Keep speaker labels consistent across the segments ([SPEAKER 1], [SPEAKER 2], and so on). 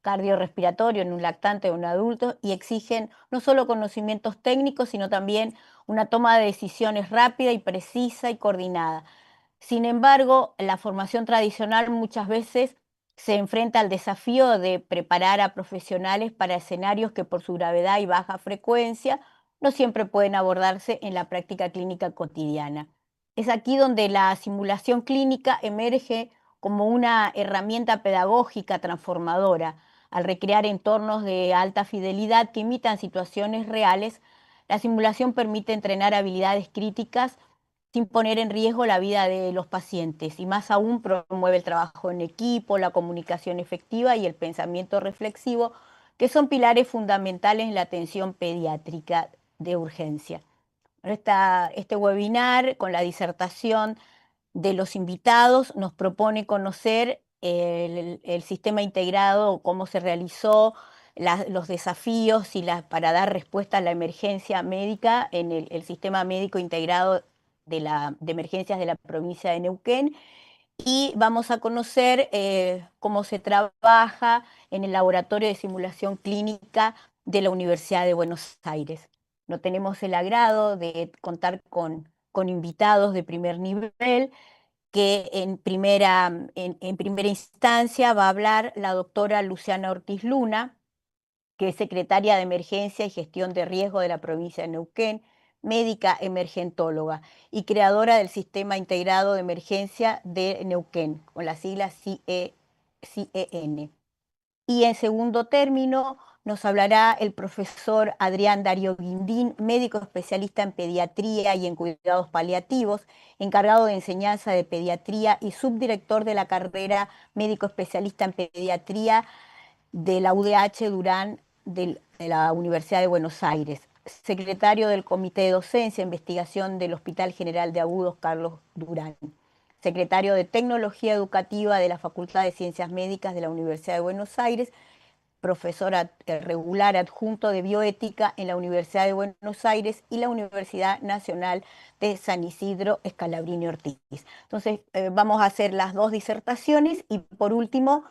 [SPEAKER 1] cardiorrespiratorio en un lactante o un adulto y exigen no solo conocimientos técnicos, sino también una toma de decisiones rápida y precisa y coordinada. Sin embargo, la formación tradicional muchas veces se enfrenta al desafío de preparar a profesionales para escenarios que por su gravedad y baja frecuencia no siempre pueden abordarse en la práctica clínica cotidiana. Es aquí donde la simulación clínica emerge como una herramienta pedagógica transformadora. Al recrear entornos de alta fidelidad que imitan situaciones reales, la simulación permite entrenar habilidades críticas sin poner en riesgo la vida de los pacientes y más aún promueve el trabajo en equipo, la comunicación efectiva y el pensamiento reflexivo, que son pilares fundamentales en la atención pediátrica de urgencia. Este webinar con la disertación de los invitados nos propone conocer el sistema integrado, cómo se realizó, los desafíos para dar respuesta a la emergencia médica en el sistema médico integrado de emergencias de la provincia de Neuquén y vamos a conocer cómo se trabaja en el laboratorio de simulación clínica de la Universidad de Buenos Aires. No tenemos el agrado de contar con invitados de primer nivel que en primera instancia va a hablar la doctora Luciana Ortiz Luna, que es secretaria de Emergencia y Gestión de Riesgo de la provincia de Neuquén, médica emergentóloga y creadora del Sistema Integrado de Emergencia de Neuquén, con las siglas CIEN. Y en segundo término nos hablará el profesor Adrián Darío Guindín, médico especialista en pediatría y en cuidados paliativos, encargado de enseñanza de pediatría y subdirector de la carrera médico especialista en pediatría de la UDH Durán de la Universidad de Buenos Aires, secretario del Comité de Docencia e Investigación del Hospital General de Agudos Carlos Durán, secretario de Tecnología Educativa de la Facultad de Ciencias Médicas de la Universidad de Buenos Aires, profesor regular adjunto de bioética en la Universidad de Buenos Aires y la Universidad Nacional de San Isidro Scalabrini Ortiz. Entonces, vamos a hacer las dos disertaciones y por último,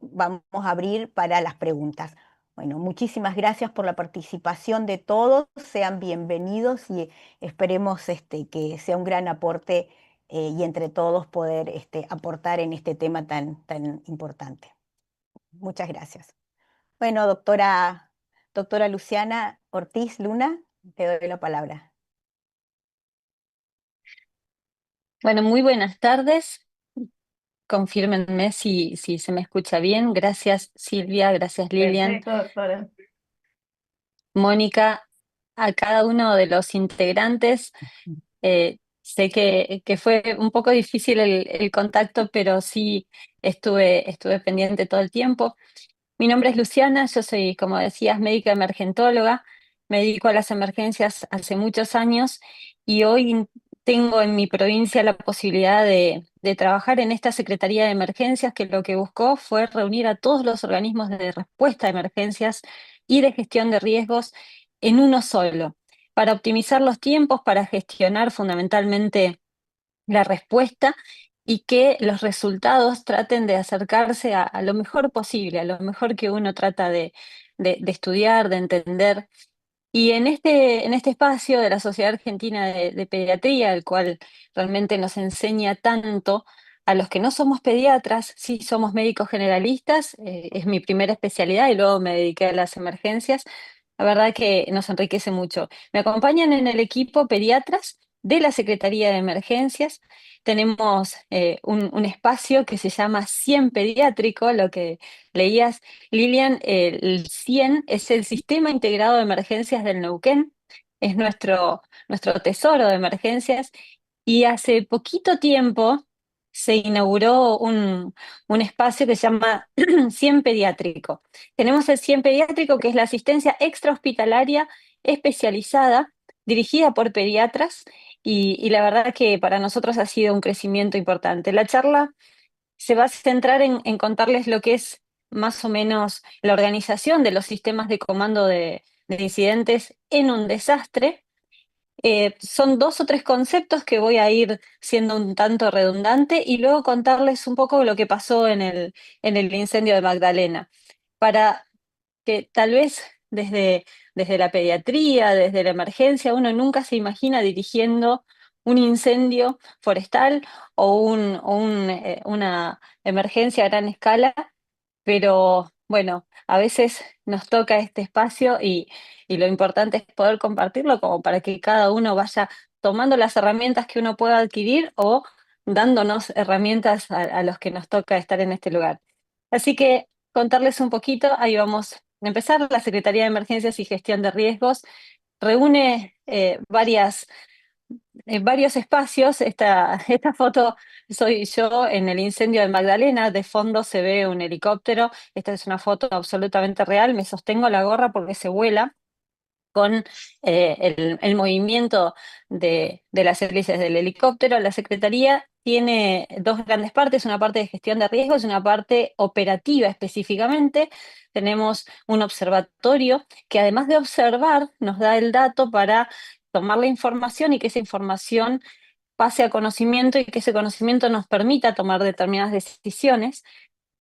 [SPEAKER 1] vamos a abrir para las preguntas. Bueno, muchísimas gracias por la participación de todos, sean bienvenidos y esperemos que sea un gran aporte y entre todos poder aportar en este tema tan importante. Muchas gracias. Bueno, doctora Luciana Ortiz Luna, te doy la palabra.
[SPEAKER 2] Bueno, muy buenas tardes. Confírmenme si se me escucha bien. Gracias Silvia, gracias Lilian,
[SPEAKER 1] Perfecto, doctora.
[SPEAKER 2] Mónica, a cada uno de los integrantes. Sé que fue un poco difícil el contacto, pero sí estuve pendiente todo el tiempo. Mi nombre es Luciana, yo soy, como decías, médica emergentóloga. Me dedico a las emergencias hace muchos años y hoy tengo en mi provincia la posibilidad de trabajar en esta Secretaría de Emergencias, que lo que buscó fue reunir a todos los organismos de respuesta a emergencias y de gestión de riesgos en uno solo, para optimizar los tiempos, para gestionar fundamentalmente la respuesta y que los resultados traten de acercarse a lo mejor posible, a lo mejor que uno trata de estudiar, de entender. Y en este espacio de la Sociedad Argentina de Pediatría, el cual realmente nos enseña tanto a los que no somos pediatras, sí somos médicos generalistas, es mi primera especialidad y luego me dediqué a las emergencias. La verdad que nos enriquece mucho. Me acompañan en el equipo pediatras de la Secretaría de Emergencias. Tenemos un espacio que se llama 100 Pediátrico, lo que leías, Lilian. El 100 es el Sistema Integrado de Emergencias del Neuquén, es nuestro tesoro de emergencias, y hace poquito tiempo se inauguró un espacio que se llama 100 Pediátrico. Tenemos el 100 Pediátrico, que es la asistencia extrahospitalaria especializada, dirigida por pediatras, y la verdad que para nosotros ha sido un crecimiento importante. La charla se va a centrar en contarles lo que es más o menos la organización de los sistemas de comando de incidentes en un desastre, Son dos o tres conceptos que voy a ir siendo un tanto redundante y luego contarles un poco lo que pasó en el incendio de Magdalena, para que tal vez desde la pediatría, desde la emergencia, uno nunca se imagina dirigiendo un incendio forestal o una emergencia a gran escala, pero bueno, a veces nos toca este espacio y lo importante es poder compartirlo como para que cada uno vaya tomando las herramientas que uno pueda adquirir o dándonos herramientas a los que nos toca estar en este lugar. Así que contarles un poquito, ahí vamos a empezar. La Secretaría de Emergencias y Gestión de Riesgos reúne varios espacios. Esta foto soy yo en el incendio de Magdalena. De fondo se ve un helicóptero. Esta es una foto absolutamente real. Me sostengo la gorra porque se vuela con el movimiento de las hélices del helicóptero. La Secretaría tiene dos grandes partes, una parte de gestión de riesgos y una parte operativa específicamente. Tenemos un observatorio que, además de observar, nos da el dato para tomar la información y que esa información pase a conocimiento y que ese conocimiento nos permita tomar determinadas decisiones.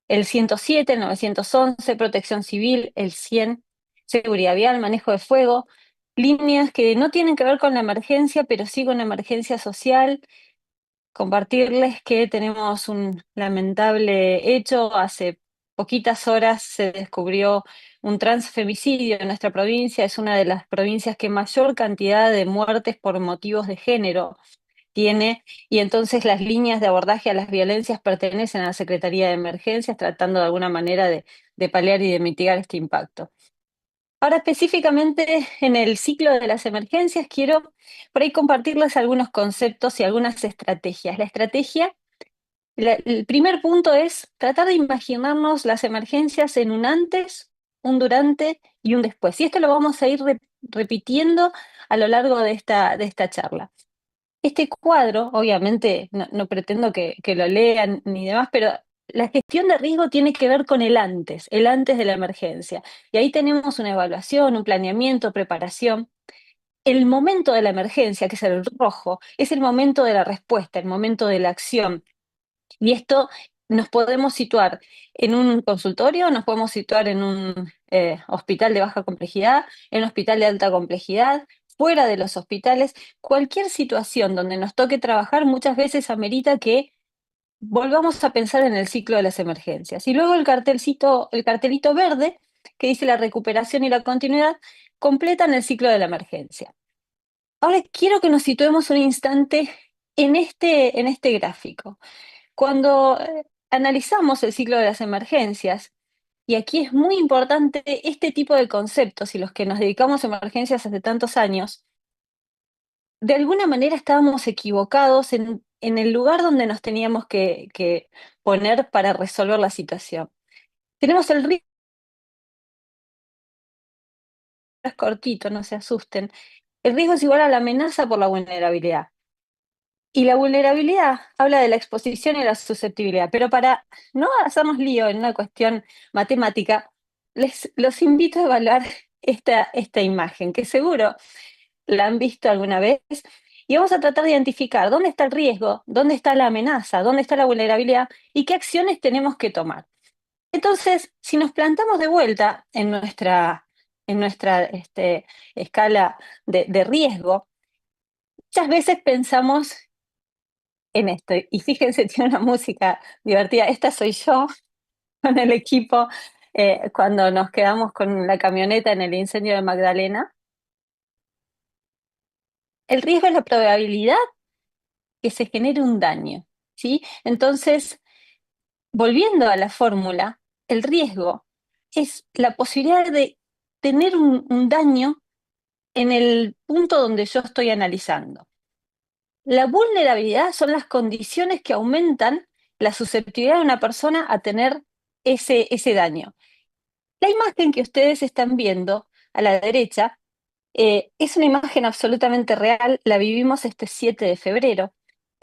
[SPEAKER 2] El 107, el 911, Protección Civil, el 100, Seguridad Vial, Manejo de Fuego, líneas que no tienen que ver con la emergencia, pero sí con la emergencia social. Compartirles que tenemos un lamentable hecho. Hace poquitas horas se descubrió un transfemicidio en nuestra provincia. Es una de las provincias que mayor cantidad de muertes por motivos de género tiene, y entonces las líneas de abordaje a las violencias pertenecen a la Secretaría de Emergencias, tratando de alguna manera de paliar y de mitigar este impacto. Ahora, específicamente en el ciclo de las emergencias, quiero por ahí compartirles algunos conceptos y algunas estrategias. El primer punto es tratar de imaginarnos las emergencias en un antes, un durante y un después. Y esto lo vamos a ir repitiendo a lo largo de esta charla. Este cuadro, obviamente, no pretendo que lo lean ni demás, pero la gestión de riesgo tiene que ver con el antes de la emergencia. Y ahí tenemos una evaluación, un planeamiento, preparación. El momento de la emergencia, que es el rojo, es el momento de la respuesta, el momento de la acción. Y esto nos podemos situar en un consultorio, nos podemos situar en un hospital de baja complejidad, en un hospital de alta complejidad, fuera de los hospitales. Cualquier situación donde nos toque trabajar muchas veces amerita que volvamos a pensar en el ciclo de las emergencias. Y luego el cartelito verde, que dice la recuperación y la continuidad, completan el ciclo de la emergencia. Ahora quiero que nos situemos un instante en este gráfico. Cuando analizamos el ciclo de las emergencias, y aquí es muy importante este tipo de conceptos, y los que nos dedicamos a emergencias hace tantos años, de alguna manera estábamos equivocados en el lugar donde nos teníamos que poner para resolver la situación. Tenemos el riesgo, es cortito, no se asusten. El riesgo es igual a la amenaza por la vulnerabilidad. Y la vulnerabilidad habla de la exposición y la susceptibilidad, pero para no hacernos lío en una cuestión matemática, los invito a evaluar esta imagen, que seguro la han visto alguna vez, y vamos a tratar de identificar dónde está el riesgo, dónde está la amenaza, dónde está la vulnerabilidad y qué acciones tenemos que tomar. Entonces, si nos plantamos de vuelta en nuestra escala de riesgo, muchas veces pensamos en esto. Y fíjense, tiene una música divertida. Esta soy yo con el equipo cuando nos quedamos con la camioneta en el incendio de Magdalena. El riesgo es la probabilidad que se genere un daño, ¿sí? Entonces, volviendo a la fórmula, el riesgo es la posibilidad de tener un daño en el punto donde yo estoy analizando. La vulnerabilidad son las condiciones que aumentan la susceptibilidad de una persona a tener ese daño. La imagen que ustedes están viendo a la derecha, es una imagen absolutamente real, la vivimos este 7 de febrero.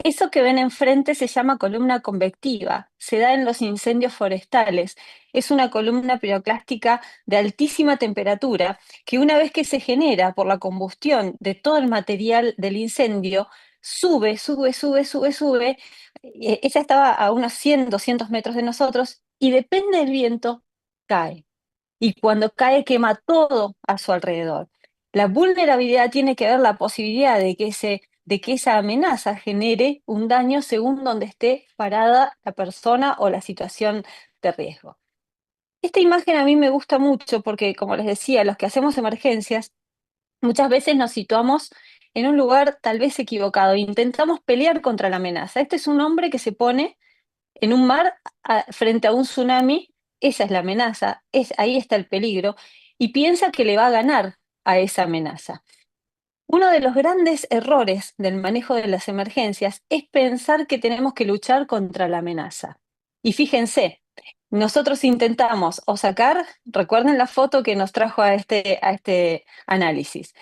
[SPEAKER 2] Eso que ven enfrente se llama columna convectiva, se da en los incendios forestales. Es una columna piroclástica de altísima temperatura que una vez que se genera por la combustión de todo el material del incendio, sube, sube, sube, sube, sube. Ella estaba a unos 100, 200 metros de nosotros y depende del viento, cae y cuando cae quema todo a su alrededor. La vulnerabilidad tiene que ver la posibilidad de que esa amenaza genere un daño según donde esté parada la persona o la situación de riesgo. Esta imagen a mí me gusta mucho porque, como les decía, los que hacemos emergencias muchas veces nos situamos en un lugar tal vez equivocado e intentamos pelear contra la amenaza. Este es un hombre que se pone en un mar frente a un tsunami, esa es la amenaza, ahí está el peligro, y piensa que le va a ganar a esa amenaza. Uno de los grandes errores del manejo de las emergencias es pensar que tenemos que luchar contra la amenaza. Y fíjense, nosotros intentamos o sacar, recuerden la foto que nos trajo a este análisis.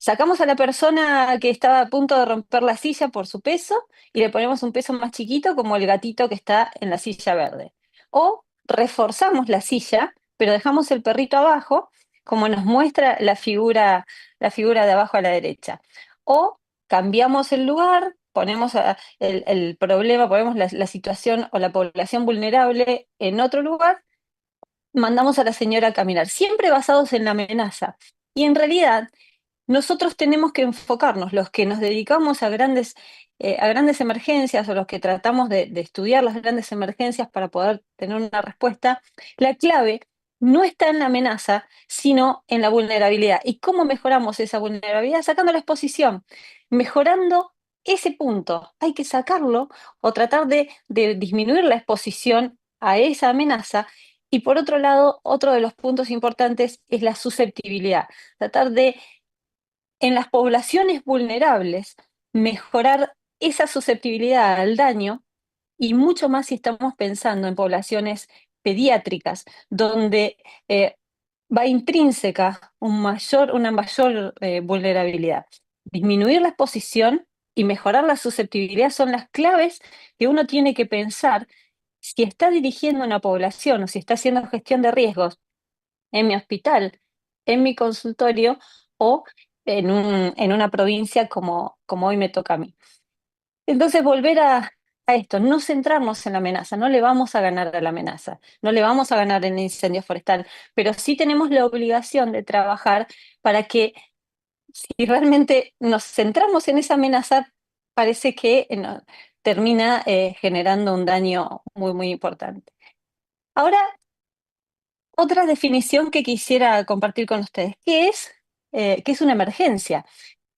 [SPEAKER 2] Sacamos a la persona que estaba a punto de romper la silla por su peso y le ponemos un peso más chiquito como el gatito que está en la silla verde. O reforzamos la silla, pero dejamos el perrito abajo, como nos muestra la figura de abajo a la derecha. O cambiamos el lugar, ponemos el problema, ponemos la situación o la población vulnerable en otro lugar, mandamos a la señora a caminar, siempre basados en la amenaza. Y en realidad nosotros tenemos que enfocarnos, los que nos dedicamos a grandes emergencias o los que tratamos de estudiar las grandes emergencias para poder tener una respuesta, la clave no está en la amenaza, sino en la vulnerabilidad. ¿Y cómo mejoramos esa vulnerabilidad? Sacando la exposición, mejorando ese punto. Hay que sacarlo o tratar de disminuir la exposición a esa amenaza. Y por otro lado, otro de los puntos importantes es la susceptibilidad. Tratar de en las poblaciones vulnerables mejorar esa susceptibilidad al daño y mucho más si estamos pensando en poblaciones pediátricas, donde va intrínseca una mayor vulnerabilidad. Disminuir la exposición y mejorar la susceptibilidad son las claves que uno tiene que pensar si está dirigiendo una población o si está haciendo gestión de riesgos en mi hospital, en mi consultorio o en una provincia como hoy me toca a mí. Entonces, volver a esto, no centrarnos en la amenaza, no le vamos a ganar a la amenaza, no le vamos a ganar en el incendio forestal, pero sí tenemos la obligación de trabajar para que si realmente nos centramos en esa amenaza, parece que termina generando un daño muy, muy importante. Ahora, otra definición que quisiera compartir con ustedes, qué es una emergencia?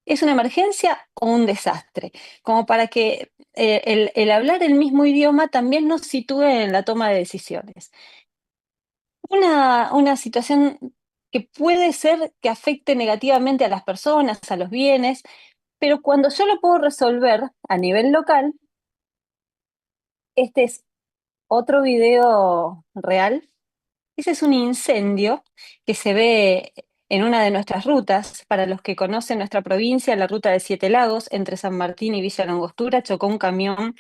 [SPEAKER 2] ¿Es una emergencia o un desastre? Como para que el hablar el mismo idioma también nos sitúe en la toma de decisiones. Una situación que puede ser que afecte negativamente a las personas, a los bienes, pero cuando yo lo puedo resolver a nivel local, este es otro video real. Ese es un incendio que se ve en una de nuestras rutas. Para los que conocen nuestra provincia, la ruta de Siete Lagos, entre San Martín y Villa Langostura, chocó un camión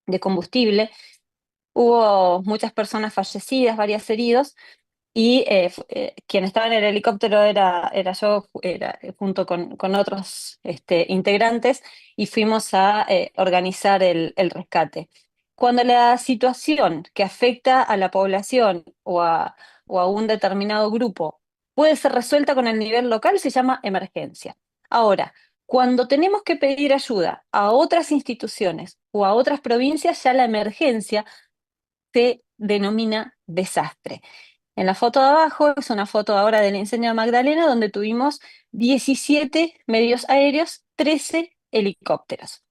[SPEAKER 2] de combustible. Hubo muchas personas fallecidas, varios heridos, y quien estaba en el helicóptero era yo, junto con otros integrantes, y fuimos a organizar el rescate. Cuando la situación que afecta a la población o a un determinado grupo puede ser resuelta con el nivel local, se llama emergencia. Ahora, cuando tenemos que pedir ayuda a otras instituciones o a otras provincias, ya la emergencia se denomina desastre. En la foto de abajo es una foto ahora del incendio de Magdalena, donde tuvimos 17 medios aéreos, 13 helicópteros.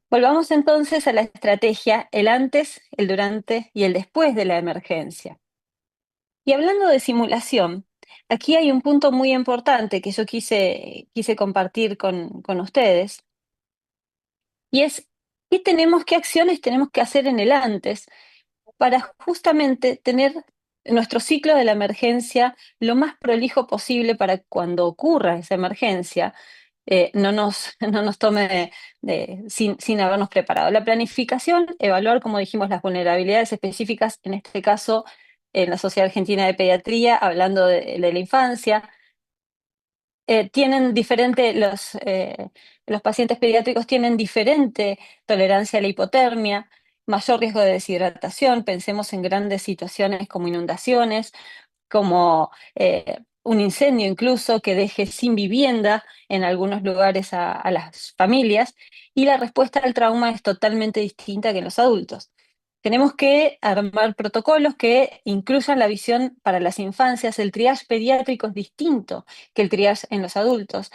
[SPEAKER 2] Volvamos entonces a la estrategia, el antes, el durante y el después de la emergencia. Y hablando de simulación, aquí hay un punto muy importante que yo quise compartir con ustedes, y es qué acciones tenemos que hacer en el antes para justamente tener nuestro ciclo de la emergencia lo más prolijo posible para cuando ocurra esa emergencia, no nos tome sin habernos preparado. La planificación, evaluar, como dijimos, las vulnerabilidades específicas, en este caso, en la Sociedad Argentina de Pediatría, hablando de la infancia. Tienen diferente, los pacientes pediátricos tienen diferente tolerancia a la hipotermia, mayor riesgo de deshidratación. Pensemos en grandes situaciones como inundaciones, como un incendio incluso que deje sin vivienda en algunos lugares a las familias, y la respuesta al trauma es totalmente distinta que en los adultos. Tenemos que armar protocolos que incluyan la visión para las infancias. El triage pediátrico es distinto que el triage en los adultos.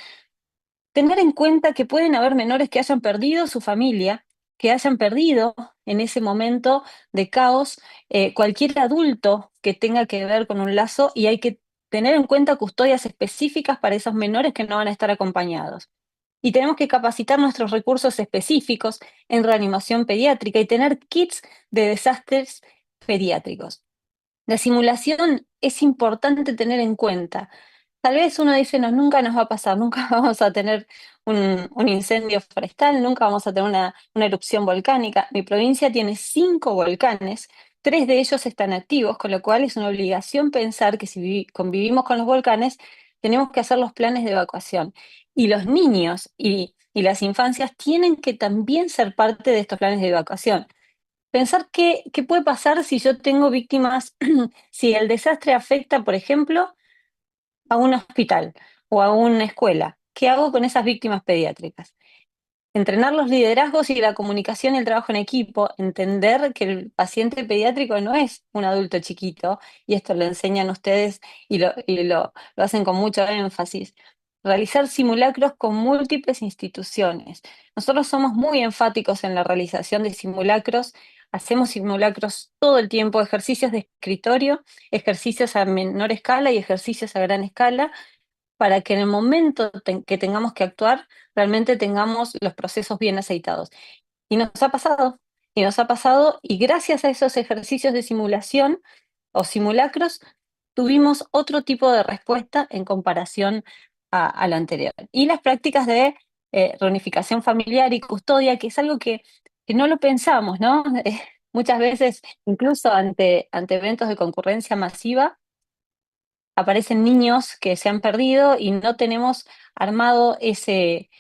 [SPEAKER 2] Tener en cuenta que pueden haber menores que hayan perdido su familia, que hayan perdido en ese momento de caos cualquier adulto que tenga que ver con un lazo, y hay que tener en cuenta custodias específicas para esos menores que no van a estar acompañados. Y tenemos que capacitar nuestros recursos específicos en reanimación pediátrica y tener kits de desastres pediátricos. La simulación es importante tener en cuenta. Tal vez uno dice, no, nunca nos va a pasar, nunca vamos a tener un incendio forestal, nunca vamos a tener una erupción volcánica. Mi provincia tiene 5 volcanes, 3 de ellos están activos, con lo cual es una obligación pensar que si convivimos con los volcanes, tenemos que hacer los planes de evacuación. Y los niños y las infancias tienen que también ser parte de estos planes de evacuación. Pensar qué puede pasar si yo tengo víctimas, si el desastre afecta, por ejemplo, a un hospital o a una escuela. ¿Qué hago con esas víctimas pediátricas? Entrenar los liderazgos y la comunicación y el trabajo en equipo, entender que el paciente pediátrico no es un adulto chiquito, y esto lo enseñan ustedes y lo hacen con mucho énfasis. Realizar simulacros con múltiples instituciones. Nosotros somos muy enfáticos en la realización de simulacros, hacemos simulacros todo el tiempo, ejercicios de escritorio, ejercicios a menor escala y ejercicios a gran escala, para que en el momento que tengamos que actuar, realmente tengamos los procesos bien aceitados. Y nos ha pasado, y nos ha pasado, y gracias a esos ejercicios de simulación o simulacros, tuvimos otro tipo de respuesta en comparación a lo anterior. Y las prácticas de reunificación familiar y custodia, que es algo que no lo pensamos, ¿no? Muchas veces, incluso ante eventos de concurrencia masiva, aparecen niños que se han perdido y no tenemos armado ese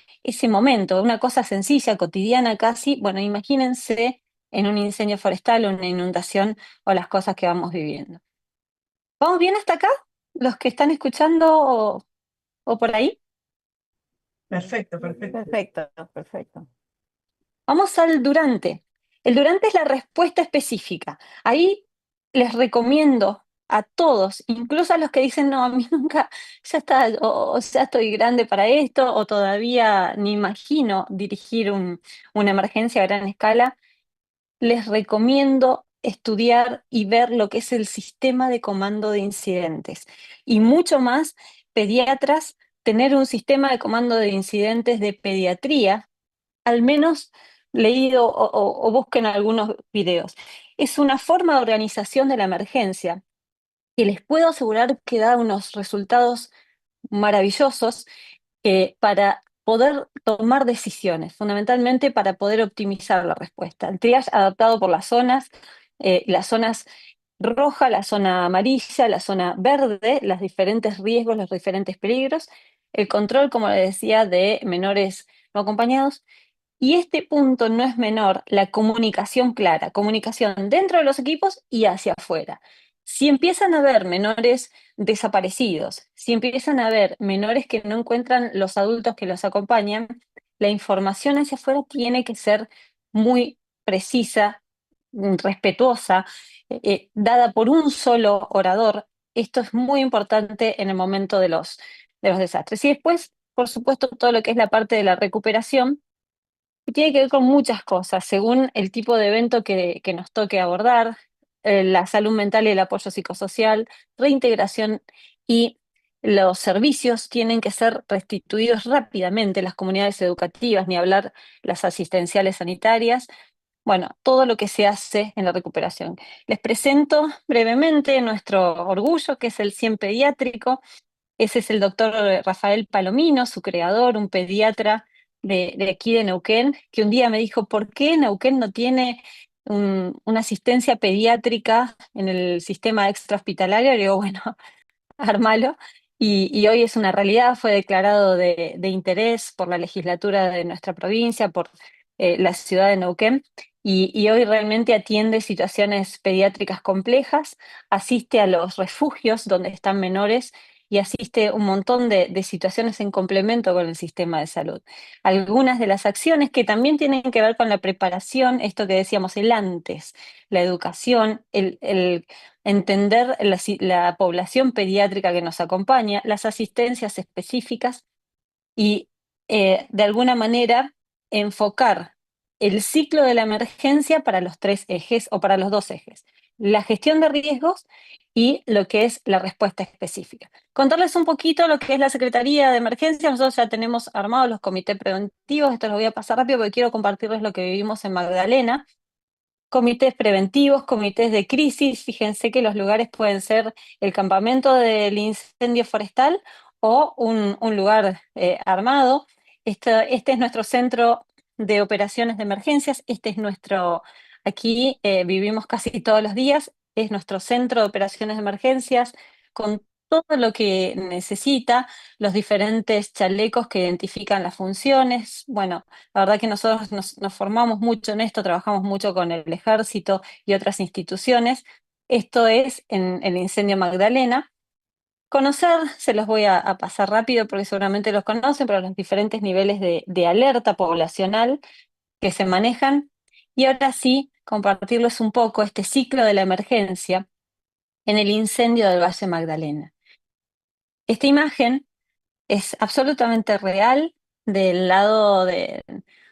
[SPEAKER 2] momento, una cosa sencilla, cotidiana casi. Bueno, imagínense en un incendio forestal o una inundación o las cosas que vamos viviendo. ¿Vamos bien hasta acá? ¿Los que están escuchando o por ahí?
[SPEAKER 3] Perfecto, perfecto.
[SPEAKER 1] Perfecto, perfecto.
[SPEAKER 2] Vamos al durante. El durante es la respuesta específica. Ahí les recomiendo a todos, incluso a los que dicen, no, a mí nunca, ya está, o ya estoy grande para esto, o todavía ni imagino dirigir una emergencia a gran escala, les recomiendo estudiar y ver lo que es el sistema de comando de incidentes. Y mucho más, pediatras, tener un sistema de comando de incidentes de pediatría, al menos leído o busquen algunos videos. Es una forma de organización de la emergencia que les puedo asegurar que da unos resultados maravillosos para poder tomar decisiones, fundamentalmente para poder optimizar la respuesta. El triage adaptado por las zonas roja, la zona amarilla, la zona verde, los diferentes riesgos, los diferentes peligros, el control, como les decía, de menores no acompañados. Y este punto no es menor, la comunicación clara, comunicación dentro de los equipos y hacia afuera. Si empiezan a haber menores desaparecidos, si empiezan a haber menores que no encuentran los adultos que los acompañan, la información hacia afuera tiene que ser muy precisa, respetuosa, dada por un solo orador. Esto es muy importante en el momento de los desastres. Y después, por supuesto, todo lo que es la parte de la recuperación, y tiene que ver con muchas cosas, según el tipo de evento que nos toque abordar, la salud mental y el apoyo psicosocial, reintegración, y los servicios tienen que ser restituidos rápidamente, las comunidades educativas, ni hablar las asistenciales sanitarias. Bueno, todo lo que se hace en la recuperación. Les presento brevemente nuestro orgullo, que es el 100 pediátrico. Ese es el doctor Rafael Palomino, su creador, un pediatra de aquí de Neuquén, que un día me dijo, ¿por qué Neuquén no tiene una asistencia pediátrica en el sistema extrahospitalario? Le digo, bueno, armalo. Y hoy es una realidad, fue declarado de interés por la legislatura de nuestra provincia, por la ciudad de Neuquén, y hoy realmente atiende situaciones pediátricas complejas, asiste a los refugios donde están menores y asiste un montón de situaciones en complemento con el sistema de salud. Algunas de las acciones que también tienen que ver con la preparación, esto que decíamos, el antes, la educación, el entender la población pediátrica que nos acompaña, las asistencias específicas y de alguna manera enfocar el ciclo de la emergencia para los tres ejes o para los dos ejes, la gestión de riesgos y lo que es la respuesta específica. Contarles un poquito lo que es la Secretaría de Emergencia. Nosotros ya tenemos armados los comités preventivos, esto lo voy a pasar rápido porque quiero compartirles lo que vivimos en Magdalena. Comités preventivos, comités de crisis. Fíjense que los lugares pueden ser el campamento del incendio forestal o un lugar armado. Este es nuestro centro de operaciones de emergencias. Este es aquí vivimos casi todos los días. Es nuestro centro de operaciones de emergencias con todo lo que necesita, los diferentes chalecos que identifican las funciones. Bueno, la verdad que nosotros nos formamos mucho en esto, trabajamos mucho con el ejército y otras instituciones. Esto es en el incendio Magdalena. Conocer, se los voy a pasar rápido porque seguramente los conocen, pero los diferentes niveles de alerta poblacional que se manejan. Y ahora sí, compartirles un poco este ciclo de la emergencia en el incendio del Valle Magdalena. Esta imagen es absolutamente real. Del lado de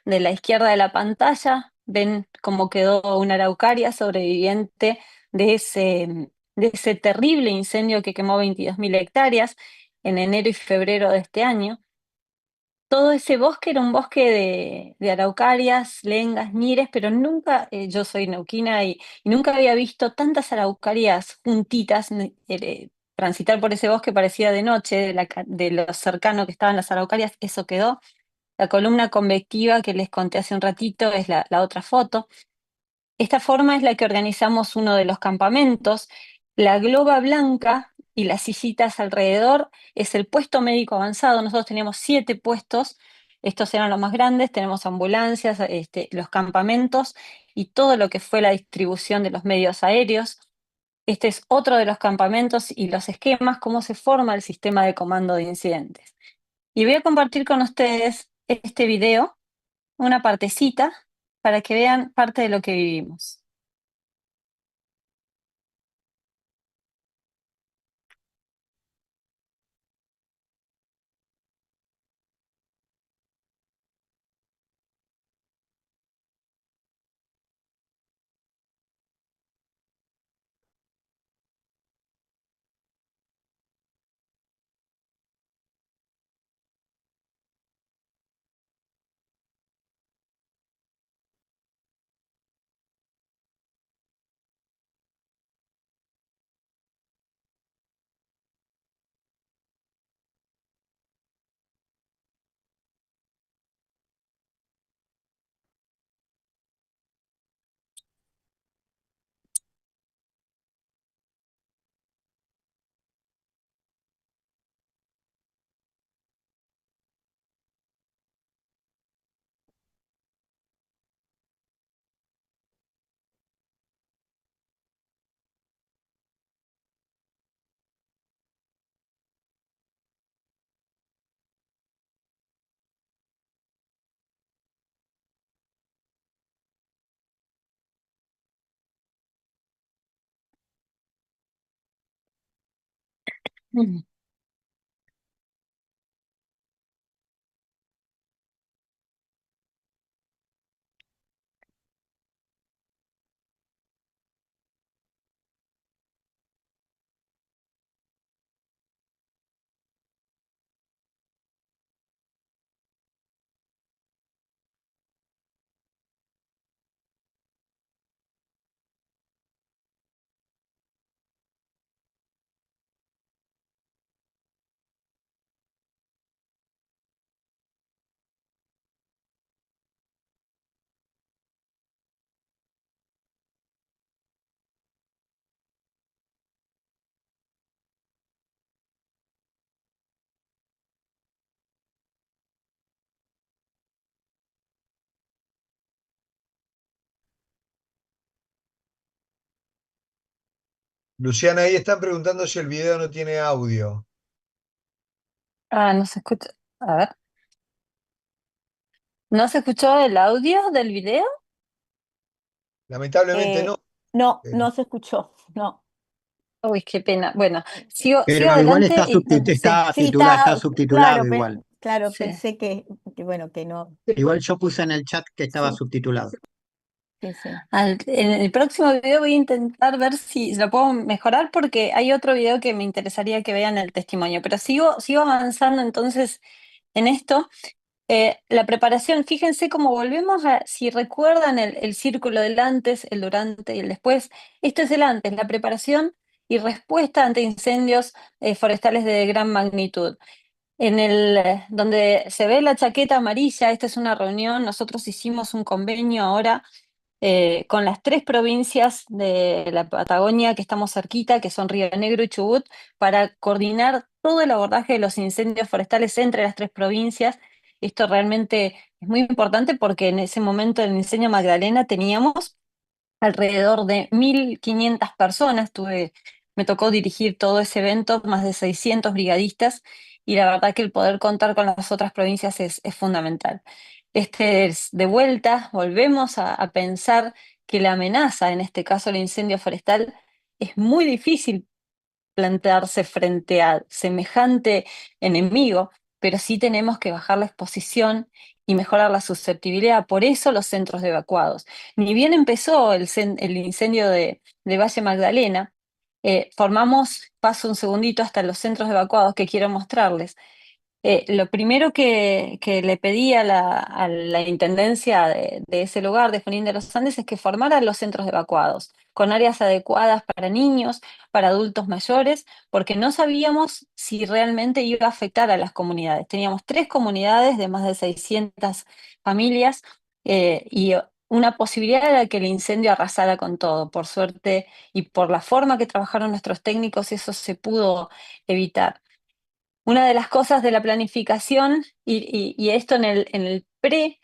[SPEAKER 2] la izquierda de la pantalla ven cómo quedó una araucaria sobreviviente de ese terrible incendio que quemó 22.000 hectáreas en enero y febrero de este año. Todo ese bosque era un bosque de araucarias, lengas, ñires, pero nunca, yo soy neuquina y nunca había visto tantas araucarias juntitas. Transitar por ese bosque parecía de noche, de lo cercano que estaban las araucarias, eso quedó. La columna convectiva que les conté hace un ratito es la otra foto. Esta forma es la que organizamos uno de los campamentos. La globa blanca y las sillitas alrededor es el puesto médico avanzado. Nosotros teníamos 7 puestos, estos eran los más grandes. Tenemos ambulancias, los campamentos y todo lo que fue la distribución de los medios aéreos. Este es otro de los campamentos y los esquemas, cómo se forma el sistema de comando de incidentes. Y voy a compartir con ustedes este video, una partecita, para que vean parte de lo que vivimos. Mm.
[SPEAKER 4] Luciana, ahí están preguntando si el video no tiene audio.
[SPEAKER 2] Ah, no se escucha. A ver. ¿No se escuchó el audio del video?
[SPEAKER 4] Lamentablemente no.
[SPEAKER 1] No,
[SPEAKER 4] Eh,
[SPEAKER 1] no se escuchó, no.
[SPEAKER 2] Uy, qué pena. Bueno, sigo
[SPEAKER 5] Pero igual
[SPEAKER 2] adelante y sí,
[SPEAKER 1] Sí,
[SPEAKER 5] está
[SPEAKER 1] está,
[SPEAKER 5] subtitulado
[SPEAKER 1] claro,
[SPEAKER 5] igual.
[SPEAKER 1] claro,
[SPEAKER 2] sí.
[SPEAKER 1] pensé bueno, que no.
[SPEAKER 5] Igual yo puse en el chat que estaba
[SPEAKER 1] Sí,
[SPEAKER 5] subtitulado.
[SPEAKER 1] sí, sí.
[SPEAKER 2] En el próximo video voy a intentar ver si lo puedo mejorar porque hay otro video que me interesaría que vean el testimonio, pero sigo avanzando entonces en esto. La preparación, fíjense cómo volvemos a, si recuerdan el círculo del antes, el durante y el después, esto es el antes, la preparación y respuesta ante incendios forestales de gran magnitud. Donde se ve la chaqueta amarilla, esta es una reunión, nosotros hicimos un convenio ahora con las tres provincias de la Patagonia que estamos cerquita, que son Río Negro y Chubut, para coordinar todo el abordaje de los incendios forestales entre las tres provincias. Esto realmente es muy importante porque en ese momento del incendio Magdalena teníamos alrededor de 1.500 personas. Me tocó dirigir todo ese evento, más de 600 brigadistas, y la verdad que el poder contar con las otras provincias es fundamental. Este es de vuelta, volvemos a pensar que la amenaza, en este caso el incendio forestal, es muy difícil plantearse frente a semejante enemigo, pero sí tenemos que bajar la exposición y mejorar la susceptibilidad. Por eso los centros de evacuados. Ni bien empezó el incendio de Valle Magdalena, paso un segundito hasta los centros de evacuados que quiero mostrarles. Lo primero que le pedí a la intendencia de ese lugar, de Junín de los Andes, es que formara los centros de evacuados, con áreas adecuadas para niños, para adultos mayores, porque no sabíamos si realmente iba a afectar a las comunidades. Teníamos tres comunidades de más de 600 familias y una posibilidad era que el incendio arrasara con todo. Por suerte y por la forma que trabajaron nuestros técnicos, eso se pudo evitar. Una de las cosas de la planificación, y esto en el pre,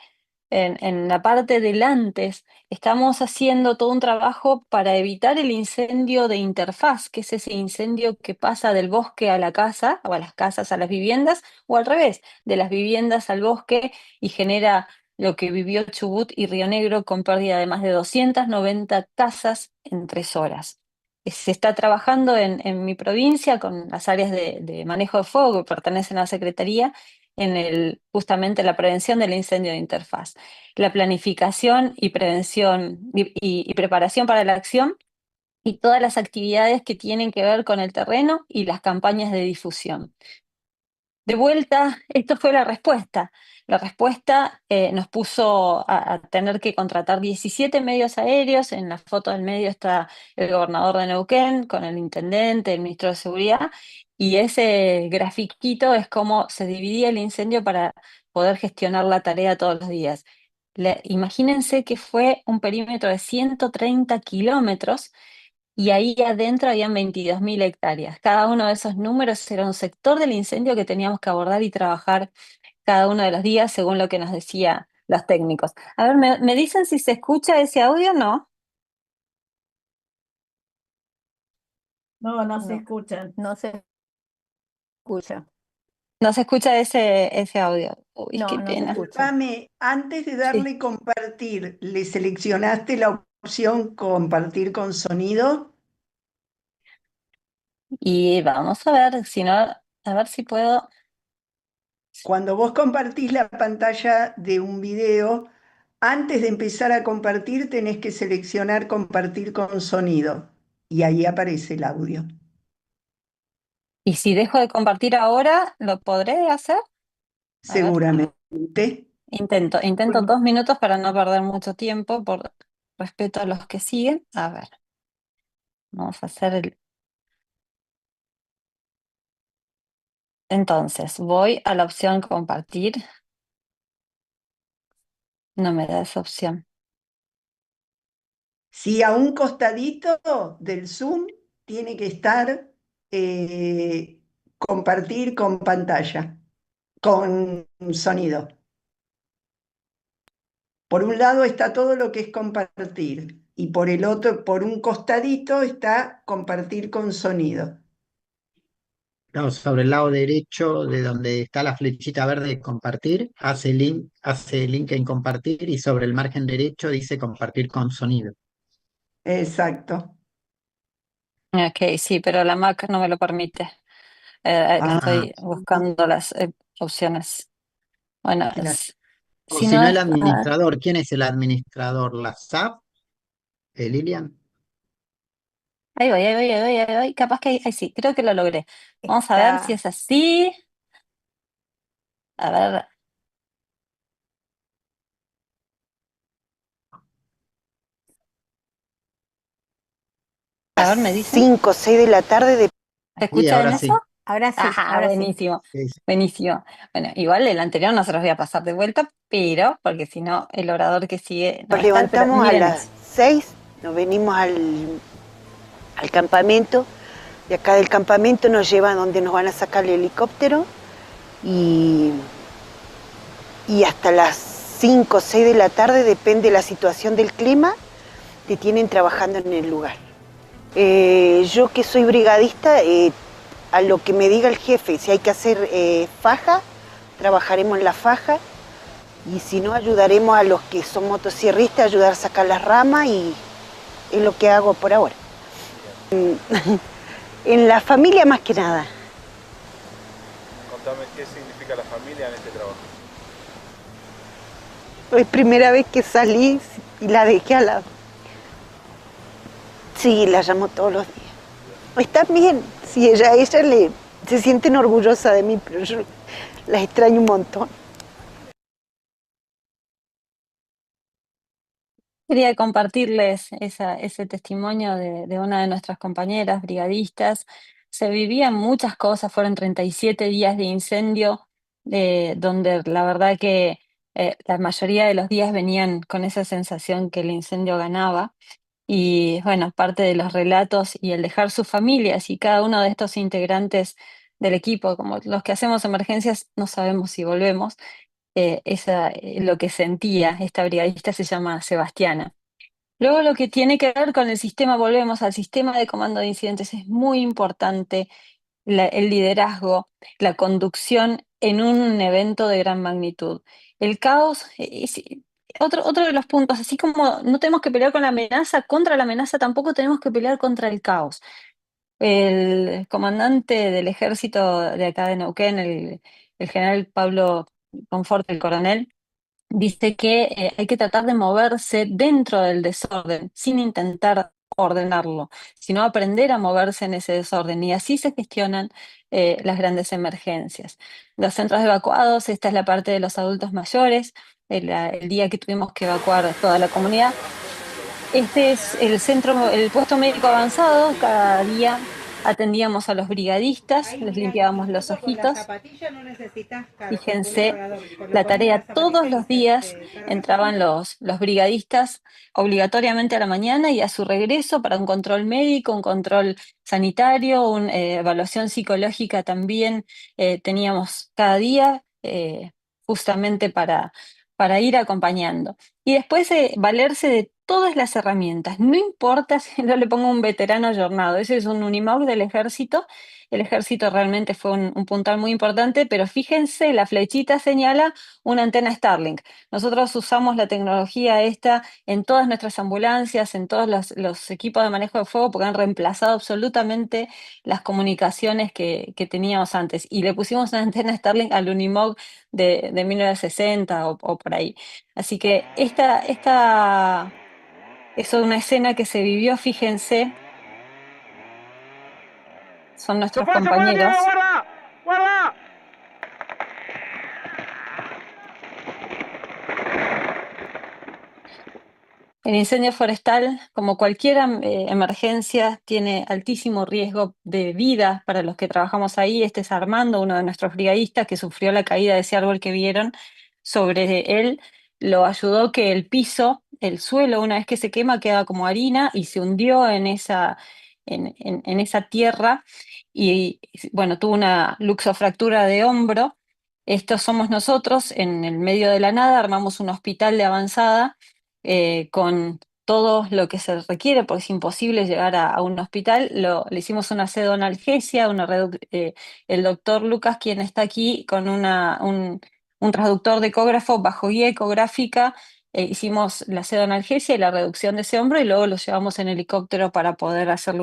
[SPEAKER 2] en la parte del antes, estamos haciendo todo un trabajo para evitar el incendio de interfaz, que es ese incendio que pasa del bosque a la casa, o a las casas a las viviendas, o al revés, de las viviendas al bosque y genera lo que vivió Chubut y Río Negro con pérdida de más de 290 casas en 3 horas. Se está trabajando en mi provincia con las áreas de manejo de fuego que pertenecen a la Secretaría justamente la prevención del incendio de interfaz, la planificación y prevención y preparación para la acción y todas las actividades que tienen que ver con el terreno y las campañas de difusión. De vuelta, esto fue la respuesta. La respuesta nos puso a tener que contratar 17 medios aéreos. En la foto del medio está el gobernador de Neuquén con el intendente, el ministro de Seguridad, y ese grafiquito es cómo se dividía el incendio para poder gestionar la tarea todos los días. Imagínense que fue un perímetro de 130 kilómetros y ahí adentro habían 22.000 hectáreas. Cada uno de esos números era un sector del incendio que teníamos que abordar y trabajar cada uno de los días según lo que nos decían los técnicos. A ver, ¿me dicen si se escucha ese audio o no?
[SPEAKER 3] No, no se
[SPEAKER 1] No,
[SPEAKER 3] escuchan.
[SPEAKER 1] no se escucha.
[SPEAKER 2] No se escucha ese audio. Uy,
[SPEAKER 1] No,
[SPEAKER 2] qué
[SPEAKER 1] no se
[SPEAKER 2] pena.
[SPEAKER 1] escucha.
[SPEAKER 3] Disculpame, antes de
[SPEAKER 2] Sí.
[SPEAKER 3] darle compartir, ¿le seleccionaste la opción compartir con sonido?
[SPEAKER 2] Y vamos a ver, si no, a ver si puedo.
[SPEAKER 3] Cuando vos compartís la pantalla de un video, antes de empezar a compartir tenés que seleccionar compartir con sonido y ahí aparece el audio.
[SPEAKER 2] Y si dejo de compartir ahora, ¿lo podré hacer? A ver,
[SPEAKER 3] Seguramente.
[SPEAKER 2] intento 2 minutos para no perder mucho tiempo por respeto a los que siguen. A ver, vamos a hacer Entonces, voy a la opción compartir. No me da esa opción.
[SPEAKER 3] Sí, a un costadito del Zoom tiene que estar compartir con pantalla, con sonido. Por un lado está todo lo que es compartir y por el otro, por un costadito está compartir con sonido.
[SPEAKER 5] No, sobre el lado derecho de donde está la flechita verde compartir, hace link en compartir y sobre el margen derecho dice compartir con sonido.
[SPEAKER 3] Exacto.
[SPEAKER 2] Ok, sí, pero la Mac no me lo permite.
[SPEAKER 5] Ah,
[SPEAKER 2] Estoy buscando las opciones. Bueno,
[SPEAKER 3] Claro.
[SPEAKER 5] o
[SPEAKER 2] si
[SPEAKER 5] si
[SPEAKER 2] no
[SPEAKER 5] no el
[SPEAKER 2] es...
[SPEAKER 5] administrador, ¿quién es el administrador? ¿La SAP? ¿Lilian?
[SPEAKER 2] ahí voy, ahí voy, ahí voy, ahí voy. Capaz que ahí sí, creo que lo logré. Vamos a ver si
[SPEAKER 1] Está
[SPEAKER 2] es así. A ver, me dicen.
[SPEAKER 6] 5 o 6 de la tarde de...
[SPEAKER 2] ¿Se
[SPEAKER 5] Sí,
[SPEAKER 2] escucha en
[SPEAKER 5] ahora
[SPEAKER 2] eso?
[SPEAKER 5] sí.
[SPEAKER 1] ahora sí,
[SPEAKER 2] Ajá,
[SPEAKER 1] ahora sí.
[SPEAKER 2] buenísimo,
[SPEAKER 5] Sí, sí.
[SPEAKER 2] buenísimo. Bueno, igual el anterior no se los voy a pasar de vuelta, pero, porque si no, el orador que sigue no va
[SPEAKER 6] Nos
[SPEAKER 2] a estar, pero
[SPEAKER 6] levantamos a
[SPEAKER 2] miren
[SPEAKER 6] las
[SPEAKER 2] eso.
[SPEAKER 6] 6, nos venimos al campamento, y acá del campamento nos llevan donde nos van a sacar el helicóptero, y, y hasta las 5 o 6 de la tarde, depende de la situación del clima, te tienen trabajando en el lugar. Yo que soy brigadista, a lo que me diga el jefe, si hay que hacer faja, trabajaremos en la faja, y si no, ayudaremos a los que son motosierristas a ayudar a sacar las ramas, y es lo que hago por ahora. En la familia más que nada.
[SPEAKER 7] Contame qué significa la familia en este trabajo.
[SPEAKER 6] Es primera vez que salí y la dejé al lado. Sí, la llamo todos los días. Está bien, sí, ella se sienten orgullosa de mí, pero yo las extraño un montón.
[SPEAKER 2] Quería compartirles ese testimonio de una de nuestras compañeras brigadistas. Se vivían muchas cosas, fueron 37 días de incendio, donde la verdad que la mayoría de los días venían con esa sensación que el incendio ganaba. Y bueno, parte de los relatos y el dejar sus familias y cada uno de estos integrantes del equipo, como los que hacemos emergencias, no sabemos si volvemos. Lo que sentía esta brigadista se llama Sebastiana. Luego lo que tiene que ver con el sistema, volvemos al sistema de comando de incidentes, es muy importante el liderazgo, la conducción en un evento de gran magnitud. El caos es otro de los puntos, así como no tenemos que pelear con la amenaza, contra la amenaza tampoco tenemos que pelear contra el caos. El comandante del ejército de acá de Neuquén, el general Pablo Confort, el coronel, dice que hay que tratar de moverse dentro del desorden, sin intentar ordenarlo, sino aprender a moverse en ese desorden. Y así se gestionan las grandes emergencias. Los centros evacuados, esta es la parte de los adultos mayores, el día que tuvimos que evacuar toda la comunidad. Este es el puesto médico avanzado. Cada día atendíamos a los brigadistas, les limpiábamos los ojitos. Fíjense la tarea, todos los días entraban los brigadistas obligatoriamente a la mañana y a su regreso para un control médico, un control sanitario, una evaluación psicológica también teníamos cada día justamente para ir acompañando. Y después valerse de todas las herramientas, no importa si no le pongo un veterano ayornado, ese es un Unimog del ejército. El ejército realmente fue un puntal muy importante, pero fíjense, la flechita señala una antena Starlink. Nosotros usamos la tecnología esta en todas nuestras ambulancias, en todos los equipos de manejo de fuego, porque han reemplazado absolutamente las comunicaciones que teníamos antes. Y le pusimos una antena Starlink al Unimog de 1960 o por ahí. Así que esta es una escena que se vivió, fíjense, son nuestros compañeros. El incendio forestal, como cualquier emergencia, tiene altísimo riesgo de vida para los que trabajamos ahí. Este es Armando, uno de nuestros brigadistas que sufrió la caída de ese árbol que vieron sobre él. Lo ayudó que el piso, el suelo, una vez que se quema, queda como harina y se hundió en esa tierra. Y bueno, tuvo una luxofractura de hombro. Estos somos nosotros, en el medio de la nada, armamos un hospital de avanzada con todo lo que se requiere, porque es imposible llegar a un hospital. Le hicimos una pseudoanalgesia, el doctor Lucas, quien está aquí con un transductor de ecógrafo bajo guía ecográfica, hicimos la pseudoanalgesia y la reducción de ese hombro y luego lo llevamos en helicóptero para poder hacerle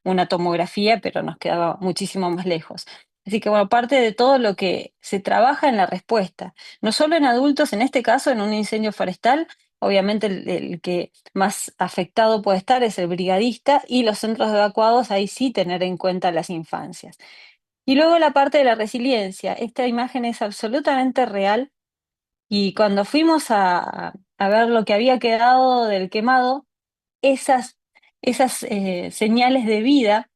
[SPEAKER 2] una tomografía, pero nos quedaba muchísimo más lejos. Así que bueno, parte de todo lo que se trabaja en la respuesta, no solo en adultos, en este caso en un incendio forestal, obviamente el que más afectado puede estar es el brigadista y los centros evacuados, ahí sí tener en cuenta las infancias. Y luego la parte de la resiliencia, esta imagen es absolutamente real y cuando fuimos a ver lo que había quedado del quemado, esas, esas señales de vida,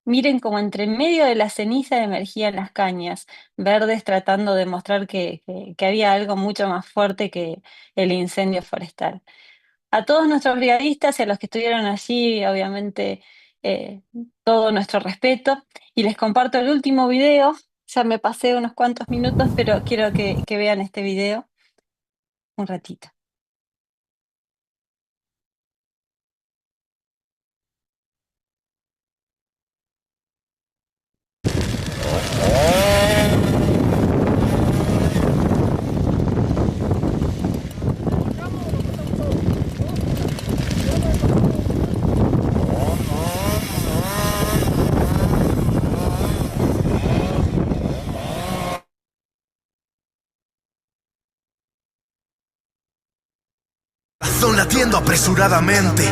[SPEAKER 2] miren como entre medio de la ceniza emergían las cañas verdes tratando de mostrar que había algo mucho más fuerte que el incendio forestal. A todos nuestros brigadistas y a los que estuvieron allí, obviamente, eh, todo nuestro respeto. Y les comparto el último video. Ya me pasé unos cuantos minutos, pero quiero que vean este video un ratito.
[SPEAKER 8] Corazón latiendo apresuradamente,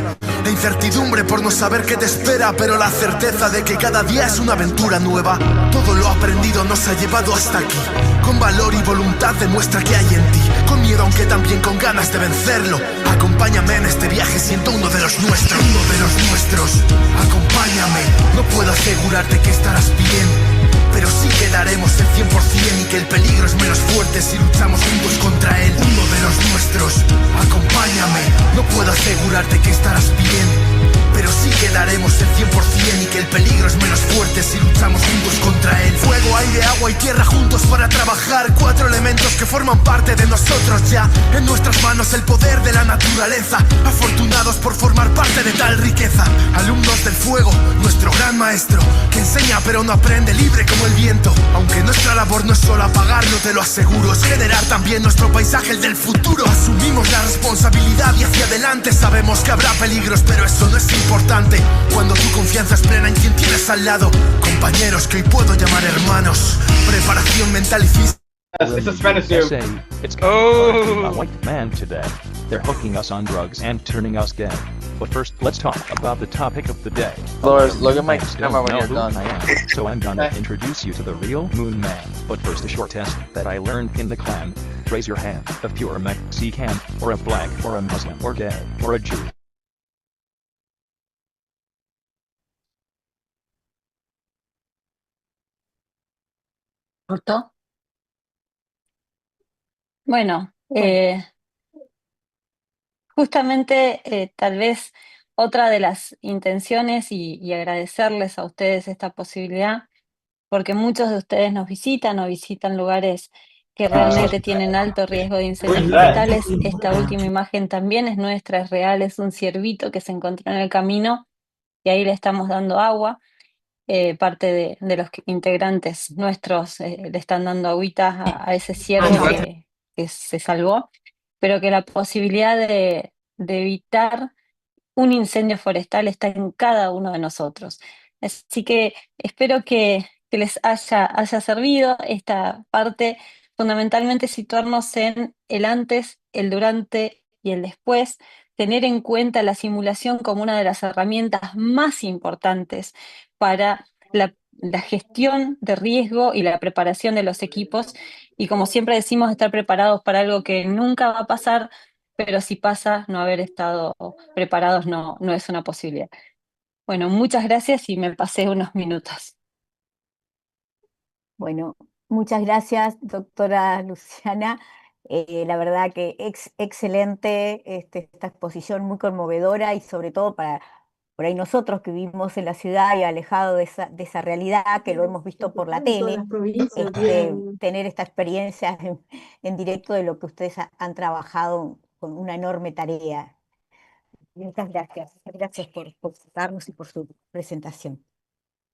[SPEAKER 8] la incertidumbre por no saber qué te espera, pero la certeza de que cada día es una aventura nueva. Todo lo aprendido nos ha llevado hasta aquí. Con valor y voluntad demuestra que hay en ti. Con miedo aunque también con ganas de vencerlo. Acompáñame en este viaje, siento uno de los nuestros. Uno de los nuestros, acompáñame. No puedo asegurarte que estarás bien, pero sí que daremos el 100% y que el peligro es menos fuerte si luchamos juntos contra él. Uno de los nuestros, acompáñame. No puedo asegurarte que estarás bien, pero sí que daremos el 100% y que el peligro es menos fuerte si luchamos juntos contra él. Fuego, aire, agua y tierra juntos para trabajar. 4 elementos que forman parte de nosotros ya. En nuestras manos el poder de la naturaleza. Afortunados por formar parte de tal riqueza. Alumnos del fuego, nuestro gran maestro, que enseña pero no aprende, libre como el viento. Aunque nuestra labor no es solo apagarlo, te lo aseguro, es generar también nuestro paisaje, el del futuro. Asumimos la responsabilidad y hacia adelante. Sabemos que habrá peligros, pero eso no es importante cuando tu confianza es plena en quien tienes al lado. Compañeros que hoy puedo llamar hermanos. Preparación mental y física.
[SPEAKER 7] It's a Spanish dude.
[SPEAKER 9] It's talking about white man today. They're hooking us on drugs and turning us gay. But first, let's talk about the topic of the day.
[SPEAKER 10] Flores, look at my
[SPEAKER 9] Don't
[SPEAKER 10] camera when
[SPEAKER 9] know
[SPEAKER 10] you're
[SPEAKER 9] who
[SPEAKER 10] done.
[SPEAKER 9] I am, so I'm gonna introduce you to the real Moon Man. But first, a short test that I learned in the clan. Raise your hand if you're a Mexican, or a black, or a Muslim, or gay, or a Jew.
[SPEAKER 2] ¿Cortó? Bueno, justamente tal vez otra de las intenciones y agradecerles a ustedes esta posibilidad, porque muchos de ustedes nos visitan lugares que realmente tienen alto riesgo de incendios forestales. Esta última imagen también es nuestra, es real, es un ciervito que se encontró en el camino y ahí le estamos dando agua. Parte de los integrantes nuestros le están dando agüita a ese ciervo que se salvó, pero que la posibilidad de evitar un incendio forestal está en cada uno de nosotros. Así que espero que les haya servido esta parte, fundamentalmente situarnos en el antes, el durante y el después, tener en cuenta la simulación como una de las herramientas más importantes para la gestión de riesgo y la preparación de los equipos. Y como siempre decimos, estar preparados para algo que nunca va a pasar, pero si pasa, no haber estado preparados no es una posibilidad. Bueno, muchas gracias y me pasé unos minutos.
[SPEAKER 1] Bueno, muchas gracias, doctora Luciana. La verdad que excelente esta exposición, muy conmovedora y sobre todo para por ahí nosotros que vivimos en la ciudad y alejados de esa realidad, que lo hemos visto por la tele, tener esta experiencia en directo de lo que ustedes han trabajado con una enorme tarea. Muchas gracias. Gracias por darnos y por su presentación.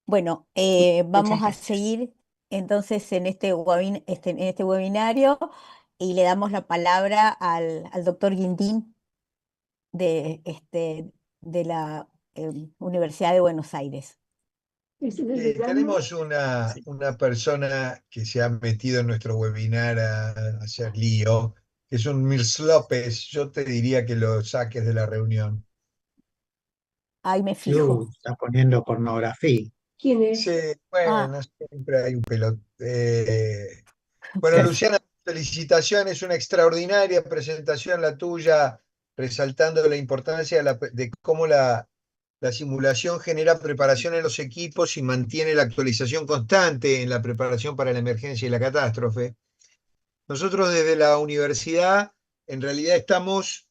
[SPEAKER 1] Bueno,
[SPEAKER 5] Muchas
[SPEAKER 1] vamos a
[SPEAKER 5] gracias.
[SPEAKER 1] seguir entonces en en este webinario y le damos la palabra al doctor Guindín de la Universidad de Buenos Aires.
[SPEAKER 4] Tenemos
[SPEAKER 5] Sí.
[SPEAKER 4] una persona que se ha metido en nuestro webinar a hacer lío, que es un Mirs López. Yo te diría que lo saques de la reunión.
[SPEAKER 1] Ahí me fijo.
[SPEAKER 5] Está poniendo pornografía.
[SPEAKER 4] Sí,
[SPEAKER 1] Ah,
[SPEAKER 4] bueno, siempre hay un pelot. Bueno,
[SPEAKER 1] perfecto.
[SPEAKER 4] Luciana, felicitaciones, una extraordinaria presentación la tuya, resaltando la importancia de cómo la simulación genera preparación en los equipos y mantiene la actualización constante en la preparación para la emergencia y la catástrofe. Nosotros desde la universidad, en realidad estamos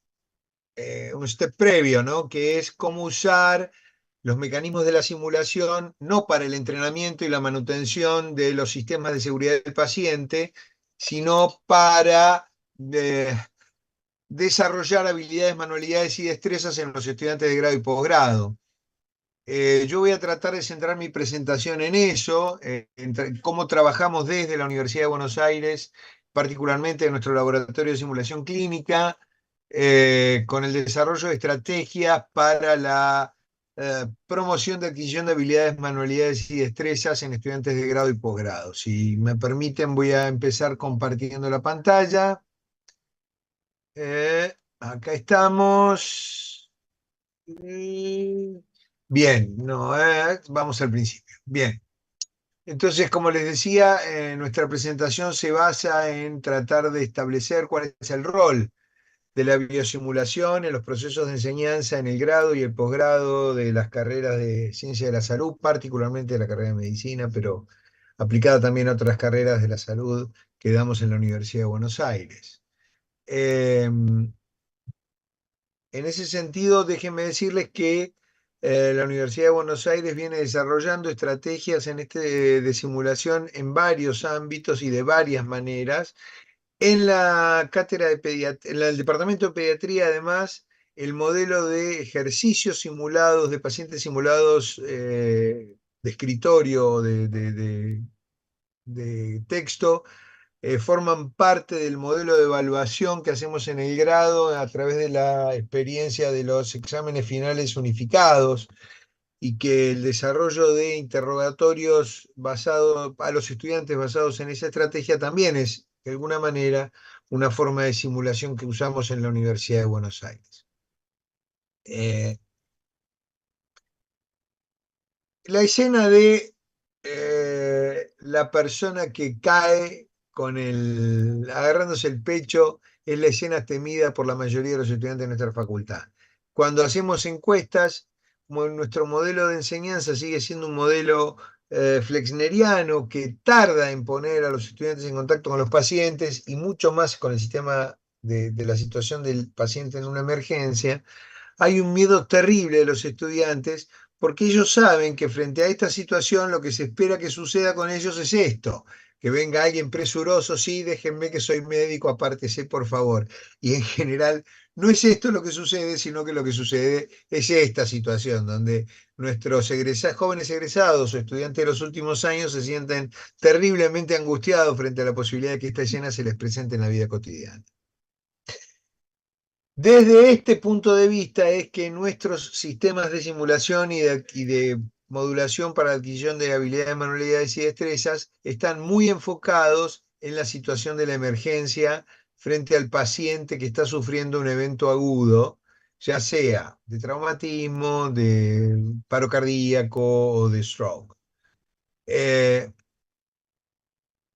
[SPEAKER 4] un step previo, ¿no? Que es cómo usar los mecanismos de la simulación, no para el entrenamiento y la manutención de los sistemas de seguridad del paciente, sino para desarrollar habilidades, manualidades y destrezas en los estudiantes de grado y posgrado. Yo voy a tratar de centrar mi presentación en eso, en cómo trabajamos desde la Universidad de Buenos Aires, particularmente en nuestro laboratorio de simulación clínica, con el desarrollo de estrategias para la promoción de adquisición de habilidades, manualidades y destrezas en estudiantes de grado y posgrado. Si me permiten, voy a empezar compartiendo la pantalla. Acá estamos. Bien, no, vamos al principio. Bien. Entonces, como les decía, nuestra presentación se basa en tratar de establecer cuál es el rol de la biosimulación en los procesos de enseñanza en el grado y el posgrado de las carreras de ciencia de la salud, particularmente de la carrera de medicina, pero aplicada también a otras carreras de la salud que damos en la Universidad de Buenos Aires. En ese sentido, déjenme decirles que la Universidad de Buenos Aires viene desarrollando estrategias de simulación en varios ámbitos y de varias maneras. En la cátedra de en el departamento de pediatría, además, el modelo de ejercicios simulados, de pacientes simulados de escritorio, de texto, forman parte del modelo de evaluación que hacemos en el grado a través de la experiencia de los exámenes finales unificados y que el desarrollo de interrogatorios a los estudiantes basados en esa estrategia también es, de alguna manera, una forma de simulación que usamos en la Universidad de Buenos Aires. La escena de la persona que cae agarrándose el pecho es la escena temida por la mayoría de los estudiantes de nuestra facultad. Cuando hacemos encuestas, como nuestro modelo de enseñanza sigue siendo un modelo flexneriano que tarda en poner a los estudiantes en contacto con los pacientes y mucho más con el sistema de la situación del paciente en una emergencia, hay un miedo terrible de los estudiantes porque ellos saben que frente a esta situación lo que se espera que suceda con ellos es esto, que venga alguien presuroso, sí, déjenme que soy médico, apártese por favor. Y en general no es esto lo que sucede, sino que lo que sucede es esta situación, donde nuestros jóvenes egresados o estudiantes de los últimos años se sienten terriblemente angustiados frente a la posibilidad de que esta escena se les presente en la vida cotidiana. Desde este punto de vista es que nuestros sistemas de simulación y de modulación para la adquisición de habilidades, manualidades y destrezas están muy enfocados en la situación de la emergencia frente al paciente que está sufriendo un evento agudo, ya sea de traumatismo, de paro cardíaco o de stroke.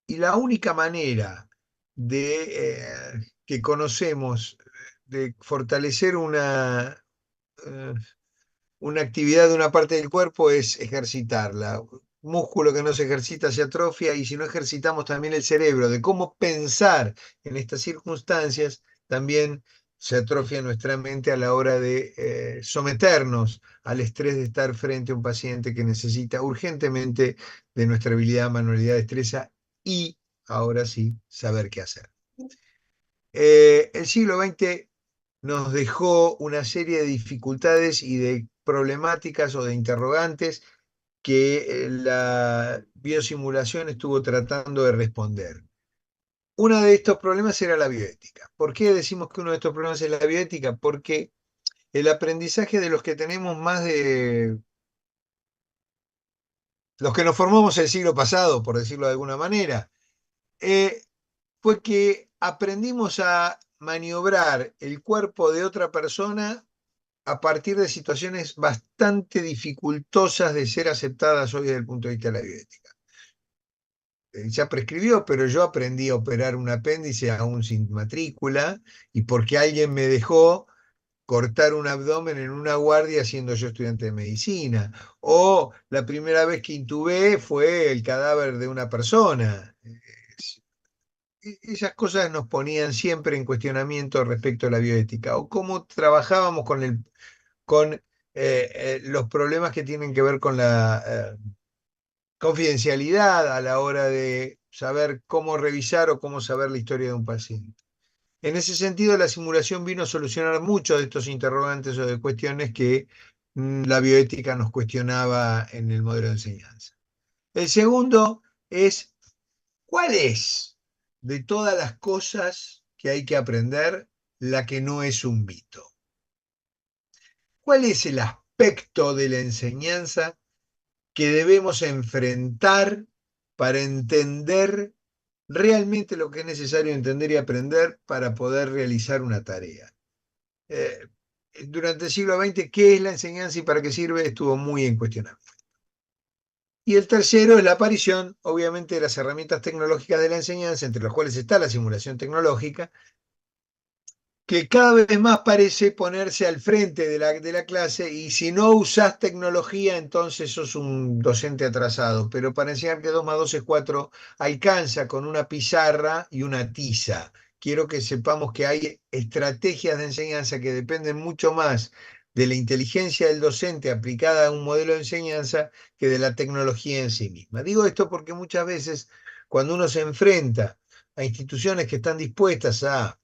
[SPEAKER 4] Y la única manera que conocemos de fortalecer eh, una actividad de una parte del cuerpo es ejercitarla. Músculo que no se ejercita se atrofia y si no ejercitamos también el cerebro, de cómo pensar en estas circunstancias, también se atrofia nuestra mente a la hora de someternos al estrés de estar frente a un paciente que necesita urgentemente de nuestra habilidad, manualidad, destreza y, ahora sí, saber qué hacer. El siglo XX nos dejó una serie de dificultades y de problemáticas o de interrogantes que la biosimulación estuvo tratando de responder. Uno de estos problemas era la bioética. ¿Por qué decimos que uno de estos problemas es la bioética? Porque el aprendizaje de los que tenemos más de... los que nos formamos el siglo pasado, por decirlo de alguna manera, fue que aprendimos a maniobrar el cuerpo de otra persona a partir de situaciones bastante dificultosas de ser aceptadas hoy desde el punto de vista de la bioética. Ya prescribió, pero yo aprendí a operar un apéndice aún sin matrícula y porque alguien me dejó cortar un abdomen en una guardia siendo yo estudiante de medicina. O la primera vez que intubé fue el cadáver de una persona. Esas cosas nos ponían siempre en cuestionamiento respecto a la bioética o cómo trabajábamos con los problemas que tienen que ver con la confidencialidad a la hora de saber cómo revisar o cómo saber la historia de un paciente. En ese sentido, la simulación vino a solucionar muchos de estos interrogantes o de cuestiones que la bioética nos cuestionaba en el modelo de enseñanza. El segundo es, ¿cuál es de todas las cosas que hay que aprender la que no es un mito? ¿Cuál es el aspecto de la enseñanza que debemos enfrentar para entender realmente lo que es necesario entender y aprender para poder realizar una tarea? Durante el siglo XX, ¿qué es la enseñanza y para qué sirve? Estuvo muy en cuestionamiento. Y el tercero es la aparición, obviamente, de las herramientas tecnológicas de la enseñanza, entre las cuales está la simulación tecnológica, que cada vez más parece ponerse al frente de la clase y si no usás tecnología, entonces sos un docente atrasado. Pero para enseñar que 2 más 2 es 4, alcanza con una pizarra y una tiza. Quiero que sepamos que hay estrategias de enseñanza que dependen mucho más de la inteligencia del docente aplicada a un modelo de enseñanza que de la tecnología en sí misma. Digo esto porque muchas veces cuando uno se enfrenta a instituciones que están dispuestas a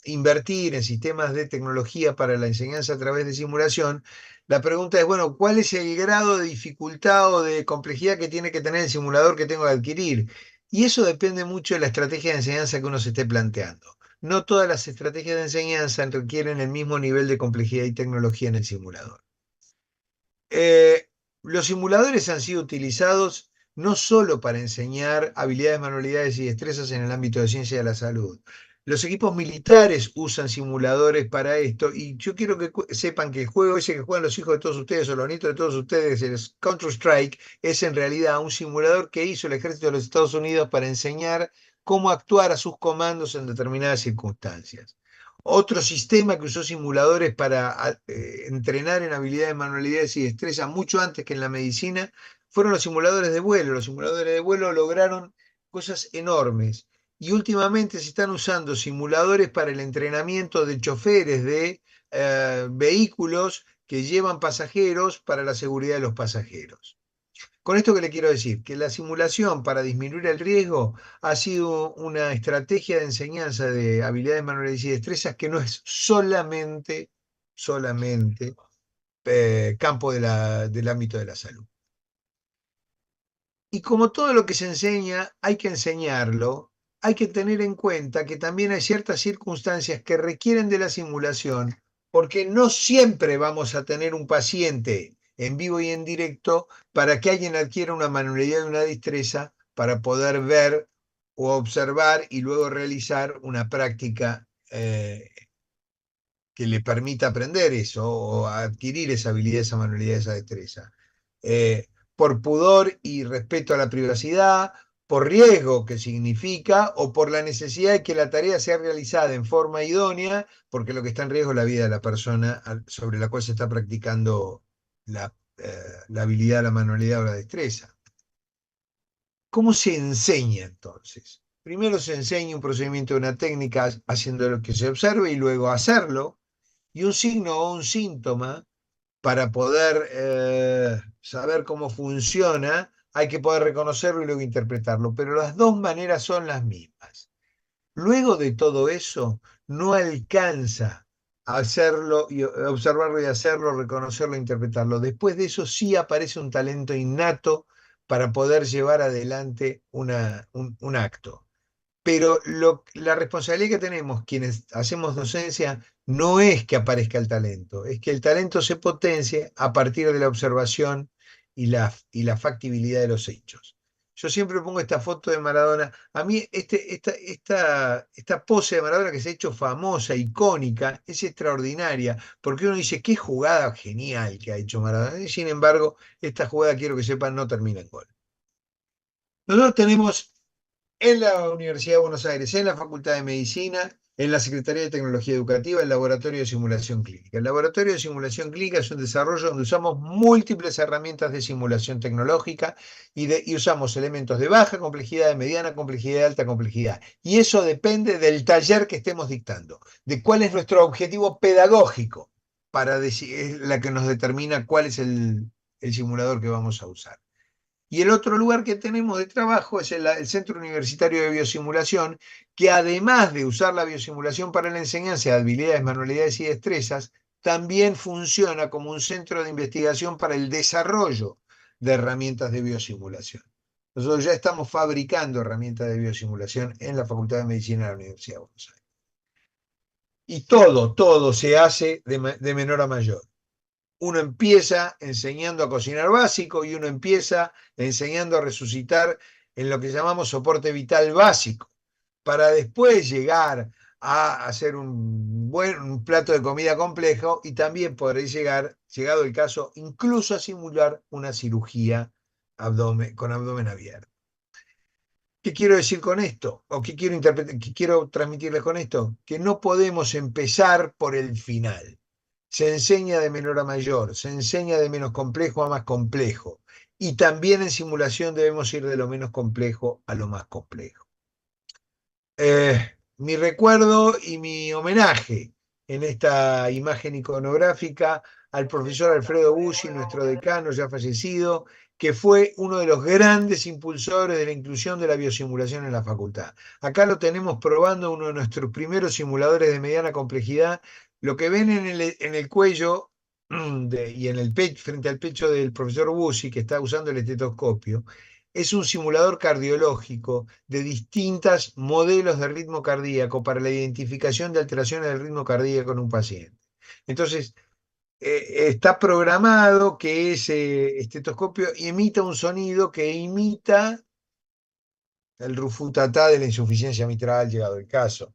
[SPEAKER 4] invertir en sistemas de tecnología para la enseñanza a través de simulación, la pregunta es, bueno, ¿cuál es el grado de dificultad o de complejidad que tiene que tener el simulador que tengo que adquirir? Y eso depende mucho de la estrategia de enseñanza que uno se esté planteando. No todas las estrategias de enseñanza requieren el mismo nivel de complejidad y tecnología en el simulador. Los simuladores han sido utilizados no solo para enseñar habilidades, manualidades y destrezas en el ámbito de ciencia de la salud. Los equipos militares usan simuladores para esto y yo quiero que sepan que el juego ese que juegan los hijos de todos ustedes o los nietos de todos ustedes, el Counter-Strike, es en realidad un simulador que hizo el ejército de los Estados Unidos para enseñar cómo actuar a sus comandos en determinadas circunstancias. Otro sistema que usó simuladores para entrenar en habilidades, manualidades y destreza mucho antes que en la medicina fueron los simuladores de vuelo. Los simuladores de vuelo lograron cosas enormes. Y últimamente se están usando simuladores para el entrenamiento de choferes de vehículos que llevan pasajeros para la seguridad de los pasajeros. Con esto que le quiero decir, que la simulación para disminuir el riesgo ha sido una estrategia de enseñanza de habilidades manuales y destrezas que no es solamente campo del ámbito de la salud. Y como todo lo que se enseña, hay que enseñarlo, hay que tener en cuenta que también hay ciertas circunstancias que requieren de la simulación, porque no siempre vamos a tener un paciente en vivo y en directo para que alguien adquiera una manualidad y una destreza para poder ver o observar y luego realizar una práctica que le permita aprender eso o adquirir esa habilidad, esa manualidad, esa destreza. Por pudor y respeto a la privacidad, por riesgo que significa o por la necesidad de que la tarea sea realizada en forma idónea, porque lo que está en riesgo es la vida de la persona sobre la cual se está practicando la habilidad, la manualidad o la destreza. ¿Cómo se enseña entonces? Primero se enseña un procedimiento de una técnica haciendo lo que se observe y luego hacerlo, y un signo o un síntoma para poder saber cómo funciona, hay que poder reconocerlo y luego interpretarlo, pero las dos maneras son las mismas. Luego de todo eso, no alcanza hacerlo, y observarlo y hacerlo, reconocerlo, interpretarlo. Después de eso sí aparece un talento innato para poder llevar adelante un acto. Pero la responsabilidad que tenemos quienes hacemos docencia no es que aparezca el talento, es que el talento se potencie a partir de la observación y la factibilidad de los hechos. Yo siempre pongo esta foto de Maradona. A mí esta pose de Maradona que se ha hecho famosa, icónica, es extraordinaria, porque uno dice, qué jugada genial que ha hecho Maradona. Y sin embargo, esta jugada, quiero que sepan, no termina en gol. Nosotros tenemos en la Universidad de Buenos Aires, en la Facultad de Medicina, en la Secretaría de Tecnología Educativa, el Laboratorio de Simulación Clínica. El Laboratorio de Simulación Clínica es un desarrollo donde usamos múltiples herramientas de simulación tecnológica y usamos elementos de baja complejidad, de mediana complejidad y de alta complejidad. Y eso depende del taller que estemos dictando, de cuál es nuestro objetivo pedagógico, es la que nos determina cuál es el simulador que vamos a usar. Y el otro lugar que tenemos de trabajo es el Centro Universitario de Biosimulación, que además de usar la biosimulación para la enseñanza de habilidades, manualidades y destrezas, también funciona como un centro de investigación para el desarrollo de herramientas de biosimulación. Nosotros ya estamos fabricando herramientas de biosimulación en la Facultad de Medicina de la Universidad de Buenos Aires. Y todo se hace de menor a mayor. Uno empieza enseñando a cocinar básico y uno empieza enseñando a resucitar en lo que llamamos soporte vital básico, para después llegar a hacer un plato de comida complejo y también poder llegar, llegado el caso, incluso a simular una cirugía con abdomen abierto. ¿Qué quiero decir con esto? ¿O qué quiero transmitirles con esto? Que no podemos empezar por el final. Se enseña de menor a mayor, se enseña de menos complejo a más complejo. Y también en simulación debemos ir de lo menos complejo a lo más complejo. Mi recuerdo y mi homenaje en esta imagen iconográfica al profesor Alfredo Bussi, nuestro decano ya fallecido, que fue uno de los grandes impulsores de la inclusión de la biosimulación en la facultad. Acá lo tenemos probando uno de nuestros primeros simuladores de mediana complejidad. Lo que ven en el cuello y en el pecho, frente al pecho del profesor Bussi, que está usando el estetoscopio, es un simulador cardiológico de distintos modelos de ritmo cardíaco para la identificación de alteraciones del ritmo cardíaco en un paciente. Entonces, está programado que ese estetoscopio emita un sonido que imita el rufutatá de la insuficiencia mitral, llegado el caso.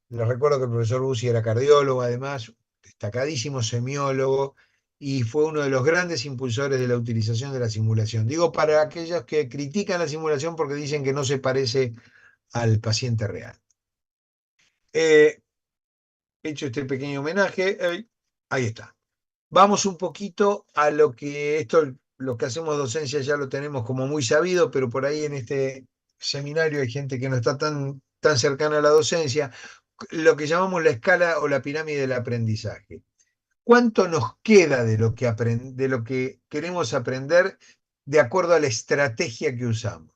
[SPEAKER 4] Les recuerdo que el profesor Bussi era cardiólogo, además, destacadísimo semiólogo, y fue uno de los grandes impulsores de la utilización de la simulación. Digo, para aquellos que critican la simulación porque dicen que no se parece al paciente real. Hecho este pequeño homenaje, ahí está. Vamos un poquito a lo que hacemos docencia ya lo tenemos como muy sabido, pero por ahí en este seminario hay gente que no está tan cercana a la docencia, lo que llamamos la escala o la pirámide del aprendizaje. ¿Cuánto nos queda de lo que queremos aprender de acuerdo a la estrategia que usamos?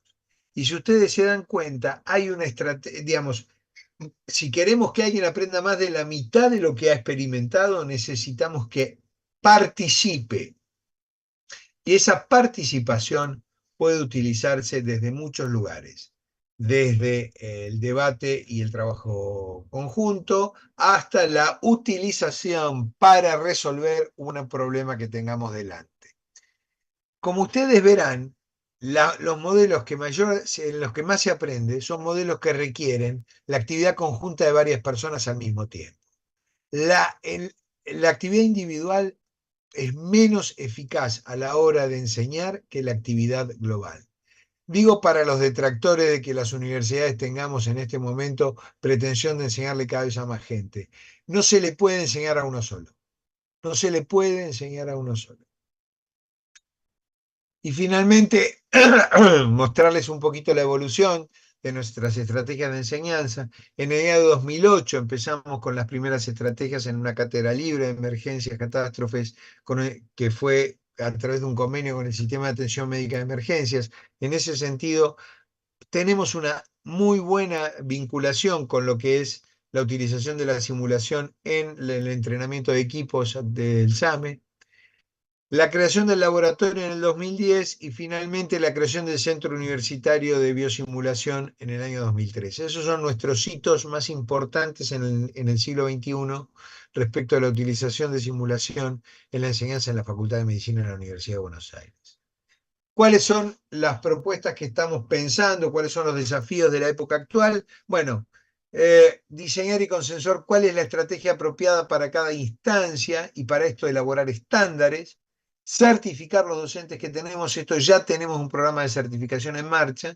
[SPEAKER 4] Y si ustedes se dan cuenta, hay una estrategia, digamos, si queremos que alguien aprenda más de la mitad de lo que ha experimentado, necesitamos que participe. Y esa participación puede utilizarse desde muchos lugares, desde el debate y el trabajo conjunto hasta la utilización para resolver un problema que tengamos delante. Como ustedes verán, los modelos en los que más se aprende son modelos que requieren la actividad conjunta de varias personas al mismo tiempo. La actividad individual es menos eficaz a la hora de enseñar que la actividad global. Digo para los detractores de que las universidades tengamos en este momento pretensión de enseñarle cada vez a más gente. No se le puede enseñar a uno solo. No se le puede enseñar a uno solo. Y finalmente, mostrarles un poquito la evolución de nuestras estrategias de enseñanza. En el año 2008 empezamos con las primeras estrategias en una cátedra libre de emergencias, catástrofes, que fue a través de un convenio con el Sistema de Atención Médica de Emergencias. En ese sentido, tenemos una muy buena vinculación con lo que es la utilización de la simulación en el entrenamiento de equipos del SAME, la creación del laboratorio en el 2010 y finalmente la creación del Centro Universitario de Biosimulación en el año 2013. Esos son nuestros hitos más importantes en el siglo XXI respecto a la utilización de simulación en la enseñanza en la Facultad de Medicina de la Universidad de Buenos Aires. ¿Cuáles son las propuestas que estamos pensando? ¿Cuáles son los desafíos de la época actual? Bueno, diseñar y consensuar cuál es la estrategia apropiada para cada instancia y para esto elaborar estándares, certificar los docentes que tenemos, esto ya tenemos un programa de certificación en marcha,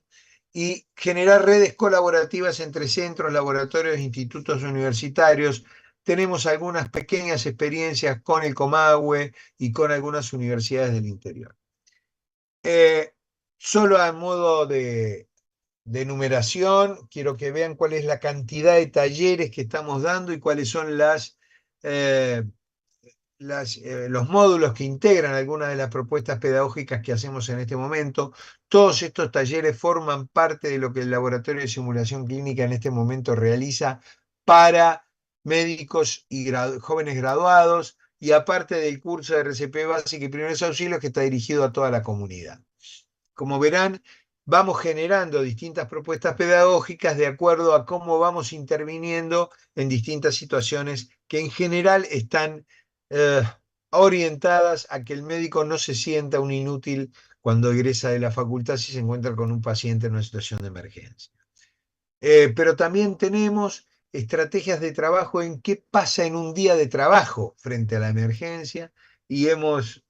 [SPEAKER 4] y generar redes colaborativas entre centros, laboratorios, institutos universitarios. Tenemos algunas pequeñas experiencias con el Comahue y con algunas universidades del interior. Solo a modo de numeración, quiero que vean cuál es la cantidad de talleres que estamos dando y cuáles son los módulos que integran algunas de las propuestas pedagógicas que hacemos en este momento. Todos estos talleres forman parte de lo que el Laboratorio de Simulación Clínica en este momento realiza para médicos y jóvenes graduados, y aparte del curso de RCP básica y primeros auxilios que está dirigido a toda la comunidad. Como verán, vamos generando distintas propuestas pedagógicas de acuerdo a cómo vamos interviniendo en distintas situaciones que en general están orientadas a que el médico no se sienta un inútil cuando egresa de la facultad si se encuentra con un paciente en una situación de emergencia. Pero también tenemos estrategias de trabajo en qué pasa en un día de trabajo frente a la emergencia, y hemos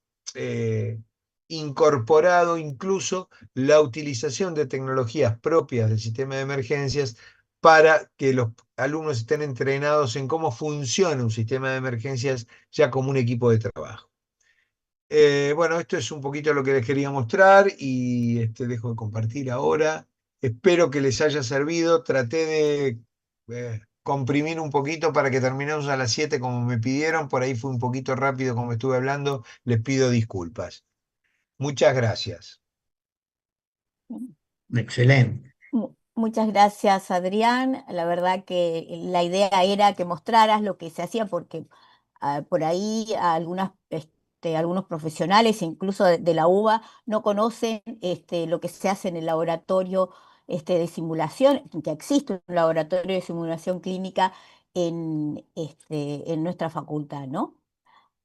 [SPEAKER 4] incorporado incluso la utilización de tecnologías propias del sistema de emergencias para que los alumnos estén entrenados en cómo funciona un sistema de emergencias ya como un equipo de trabajo. Bueno, esto es un poquito lo que les quería mostrar y dejo de compartir ahora. Espero que les haya servido. Traté de comprimir un poquito para que terminemos a las 7 como me pidieron. Por ahí fue un poquito rápido como estuve hablando. Les pido disculpas. Muchas gracias.
[SPEAKER 5] Excelente.
[SPEAKER 1] Muchas gracias, Adrián. La verdad que la idea era que mostraras lo que se hacía porque por ahí algunos profesionales, incluso de la UBA, no conocen lo que se hace en el laboratorio de simulación, que existe un laboratorio de simulación clínica en nuestra facultad, ¿no?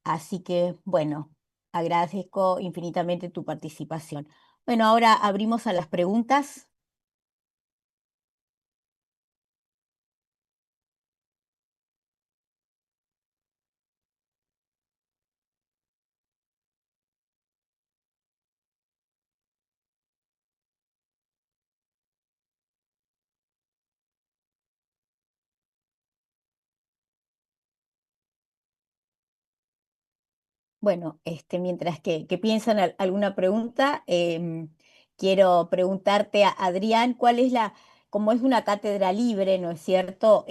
[SPEAKER 1] Así que, bueno, agradezco infinitamente tu participación. Bueno, ahora abrimos a las preguntas. Bueno, mientras que piensan alguna pregunta, quiero preguntarte a Adrián, como es una cátedra libre, ¿no es cierto?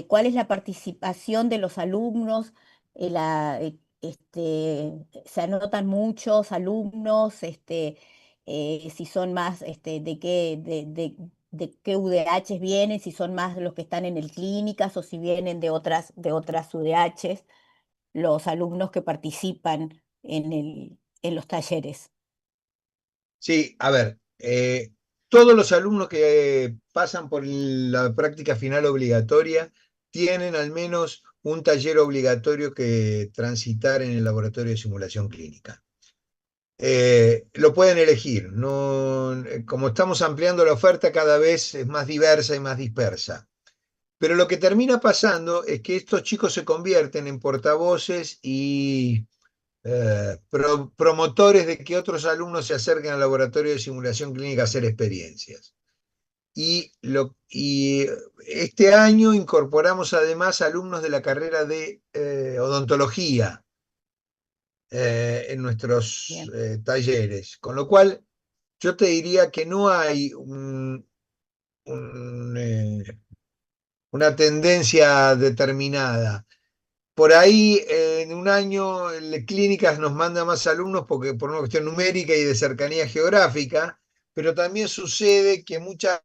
[SPEAKER 1] ¿Cuál es la participación de los alumnos? ¿Se anotan muchos alumnos? Si son más, de qué UDHs vienen, si son más los que están en el clínicas o si vienen de otras UDHs los alumnos que participan en los talleres.
[SPEAKER 4] Sí, a ver, todos los alumnos que pasan por la práctica final obligatoria tienen al menos un taller obligatorio que transitar en el laboratorio de simulación clínica. Lo pueden elegir, no, como estamos ampliando la oferta cada vez es más diversa y más dispersa. Pero lo que termina pasando es que estos chicos se convierten en portavoces y promotores de que otros alumnos se acerquen al laboratorio de simulación clínica a hacer experiencias. Y este año incorporamos además alumnos de la carrera de odontología en nuestros talleres, con lo cual yo te diría que no hay una tendencia determinada. Por ahí, en un año, clínicas nos manda más alumnos porque, por una cuestión numérica y de cercanía geográfica, pero también sucede que muchas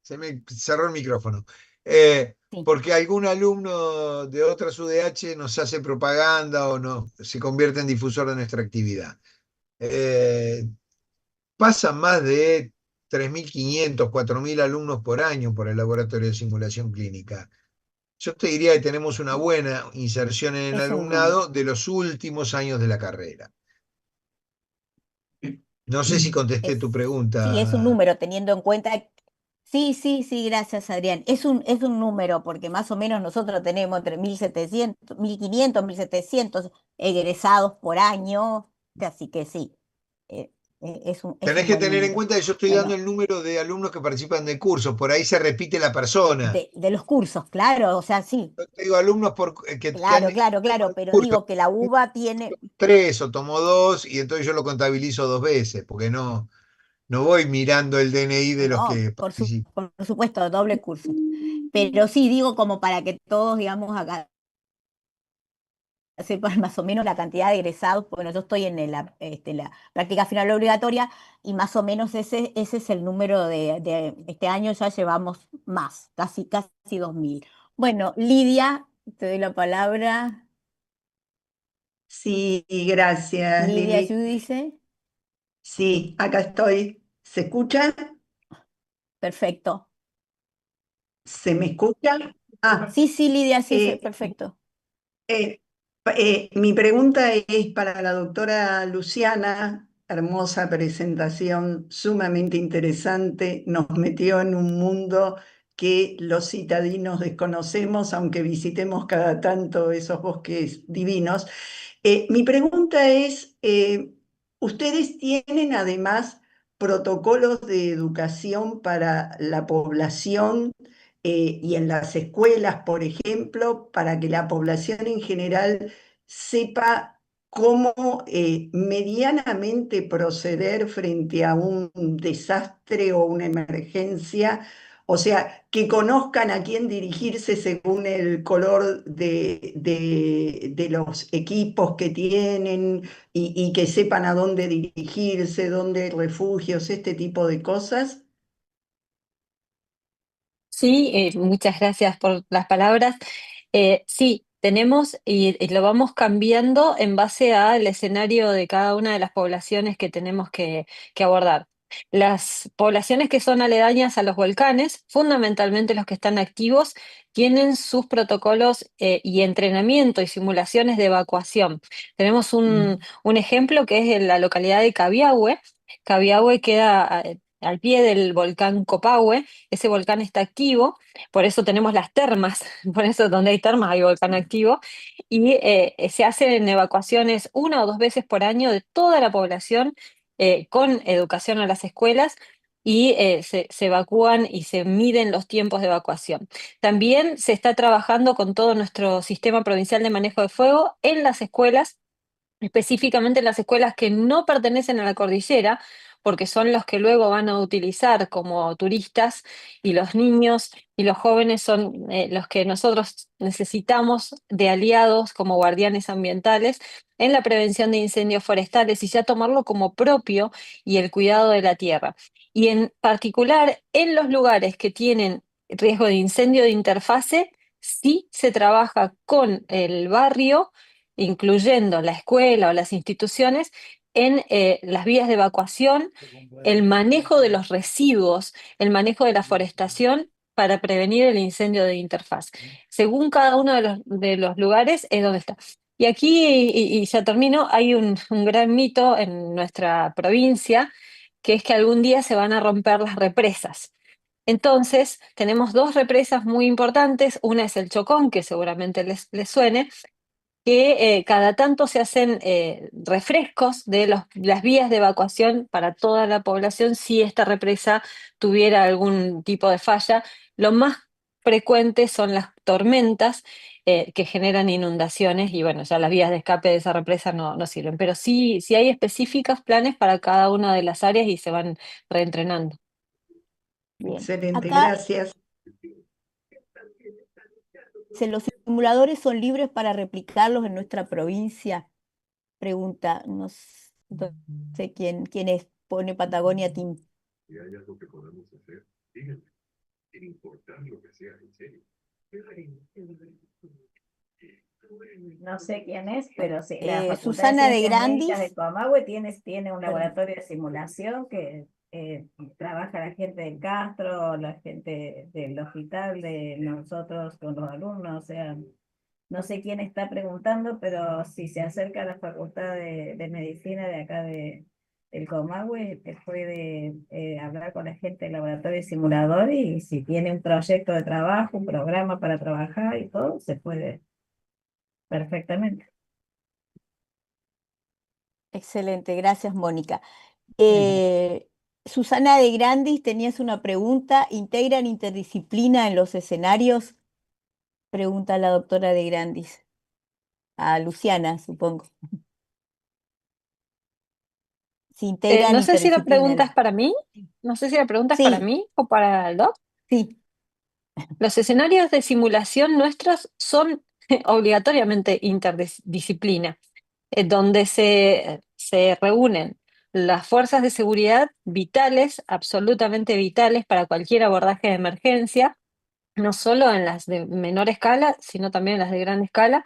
[SPEAKER 4] Se me cerró el micrófono.
[SPEAKER 1] Sí,
[SPEAKER 4] Porque algún alumno de otras UDH nos hace propaganda o no, se convierte en difusor de nuestra actividad. Eh, Pasan más de 3.500, 4.000 alumnos por año por el laboratorio de simulación clínica. Yo te diría que tenemos una buena inserción en el
[SPEAKER 1] es un número.
[SPEAKER 4] alumnado de los últimos años de la carrera. No sé si contesté tu
[SPEAKER 1] Sí, es un
[SPEAKER 4] pregunta.
[SPEAKER 1] número, teniendo en cuenta. Sí, sí, sí, gracias, Adrián. Es un número, porque más o menos nosotros tenemos entre 1.700, 1.500, 1.700 egresados por año, así que sí, eh, es
[SPEAKER 4] Tenés
[SPEAKER 1] un
[SPEAKER 4] que
[SPEAKER 1] buen
[SPEAKER 4] tener en
[SPEAKER 1] número.
[SPEAKER 4] cuenta que yo estoy dando
[SPEAKER 1] Bueno,
[SPEAKER 4] el número de alumnos que participan de cursos, por ahí se repite la persona.
[SPEAKER 1] de los cursos, claro, o sea, sí,
[SPEAKER 4] Yo te digo alumnos que han
[SPEAKER 1] claro, claro, claro, pero
[SPEAKER 4] curso,
[SPEAKER 1] digo que la UBA tiene,
[SPEAKER 4] tres o tomó dos y entonces yo lo contabilizo dos veces, porque no voy mirando el DNI de los
[SPEAKER 1] no,
[SPEAKER 4] que participan.
[SPEAKER 1] por supuesto, doble curso. Pero sí, digo como para que todos, digamos, acá sepan más o menos la cantidad de egresados, bueno, yo estoy en la práctica final obligatoria y más o menos ese es el número de este año, ya llevamos más, casi 2.000. Bueno, Lidia, te doy la palabra.
[SPEAKER 3] Sí, gracias,
[SPEAKER 1] Lidia
[SPEAKER 3] Lili.
[SPEAKER 1] Giudice,
[SPEAKER 3] Sí, acá estoy. ¿Se escucha?
[SPEAKER 1] perfecto.
[SPEAKER 3] ¿Se me escucha? Ah,
[SPEAKER 1] Sí, sí, Lidia, sí,
[SPEAKER 3] eh,
[SPEAKER 1] perfecto.
[SPEAKER 3] Mi pregunta es para la doctora Luciana. Hermosa presentación, sumamente interesante. Nos metió en un mundo que los citadinos desconocemos, aunque visitemos cada tanto esos bosques divinos. Mi pregunta es, ¿ustedes tienen además protocolos de educación para la población y en las escuelas, por ejemplo, para que la población en general sepa cómo medianamente proceder frente a un desastre o una emergencia? O sea, que conozcan a quién dirigirse según el color de los equipos que tienen y que sepan a dónde dirigirse, dónde hay refugios, este tipo de cosas.
[SPEAKER 2] Sí, muchas gracias por las palabras. Sí, tenemos y lo vamos cambiando en base al escenario de cada una de las poblaciones que tenemos que abordar. Las poblaciones que son aledañas a los volcanes, fundamentalmente los que están activos, tienen sus protocolos y entrenamiento y simulaciones de evacuación. Tenemos un ejemplo que es en la localidad de Cabiahue. Cabiahue queda al pie del volcán Copahue. Ese volcán está activo, por eso tenemos las termas, por eso donde hay termas hay volcán activo, y se hacen evacuaciones una o dos veces por año de toda la población con educación a las escuelas. Y se evacúan y se miden los tiempos de evacuación. También se está trabajando con todo nuestro sistema provincial de manejo de fuego en las escuelas, específicamente en las escuelas que no pertenecen a la cordillera, porque son los que luego van a utilizar como turistas, y los niños y los jóvenes son los que nosotros necesitamos de aliados como guardianes ambientales en la prevención de incendios forestales y ya tomarlo como propio y el cuidado de la tierra. Y en particular en los lugares que tienen riesgo de incendio de interfase, sí se trabaja con el barrio, incluyendo la escuela o las instituciones, en las vías de evacuación, el manejo de los residuos, el manejo de la forestación para prevenir el incendio de interfaz. Según cada uno de los lugares es donde está. Y aquí, y ya termino, hay un gran mito en nuestra provincia, que es que algún día se van a romper las represas. Entonces, tenemos dos represas muy importantes. Una es el Chocón, que seguramente les suene, que cada tanto se hacen refrescos de las vías de evacuación para toda la población si esta represa tuviera algún tipo de falla. Lo más frecuente son las tormentas que generan inundaciones y bueno, ya las vías de escape de esa represa no sirven, pero sí, sí hay específicos planes para cada una de las áreas y se van reentrenando.
[SPEAKER 1] Bien.
[SPEAKER 3] Excelente,
[SPEAKER 1] Acá
[SPEAKER 3] gracias.
[SPEAKER 1] los simuladores son libres para replicarlos en nuestra provincia. Pregunta, no sé quién es, pone Patagonia Team.
[SPEAKER 10] No sé quién es, pero sí, la Facultad de
[SPEAKER 1] Susana de
[SPEAKER 10] Ciencias Médicas de
[SPEAKER 1] Grandis.
[SPEAKER 10] Comahue tiene un
[SPEAKER 1] Perdón.
[SPEAKER 10] laboratorio de simulación que trabaja la gente del Castro, la gente del hospital, de nosotros con los alumnos, o sea, no sé quién está preguntando, pero si se acerca a la Facultad de Medicina de acá del Comahue, puede hablar con la gente del laboratorio de simulador y si tiene un proyecto de trabajo, un programa para trabajar y todo, se puede perfectamente.
[SPEAKER 1] Excelente, gracias, Mónica.
[SPEAKER 5] Bueno,
[SPEAKER 1] Susana de Grandis, tenías una pregunta. ¿Integran interdisciplina en los escenarios? Pregunta la doctora de Grandis. A Luciana, supongo. Si integran
[SPEAKER 2] No sé si la pregunta es
[SPEAKER 1] interdisciplina.
[SPEAKER 2] para mí, no sé si la pregunta es para
[SPEAKER 1] Sí,
[SPEAKER 2] mí o para el doc.
[SPEAKER 1] sí.
[SPEAKER 2] Los escenarios de simulación nuestros son obligatoriamente interdisciplina, donde se reúnen las fuerzas de seguridad vitales, absolutamente vitales para cualquier abordaje de emergencia, no solo en las de menor escala, sino también en las de gran escala,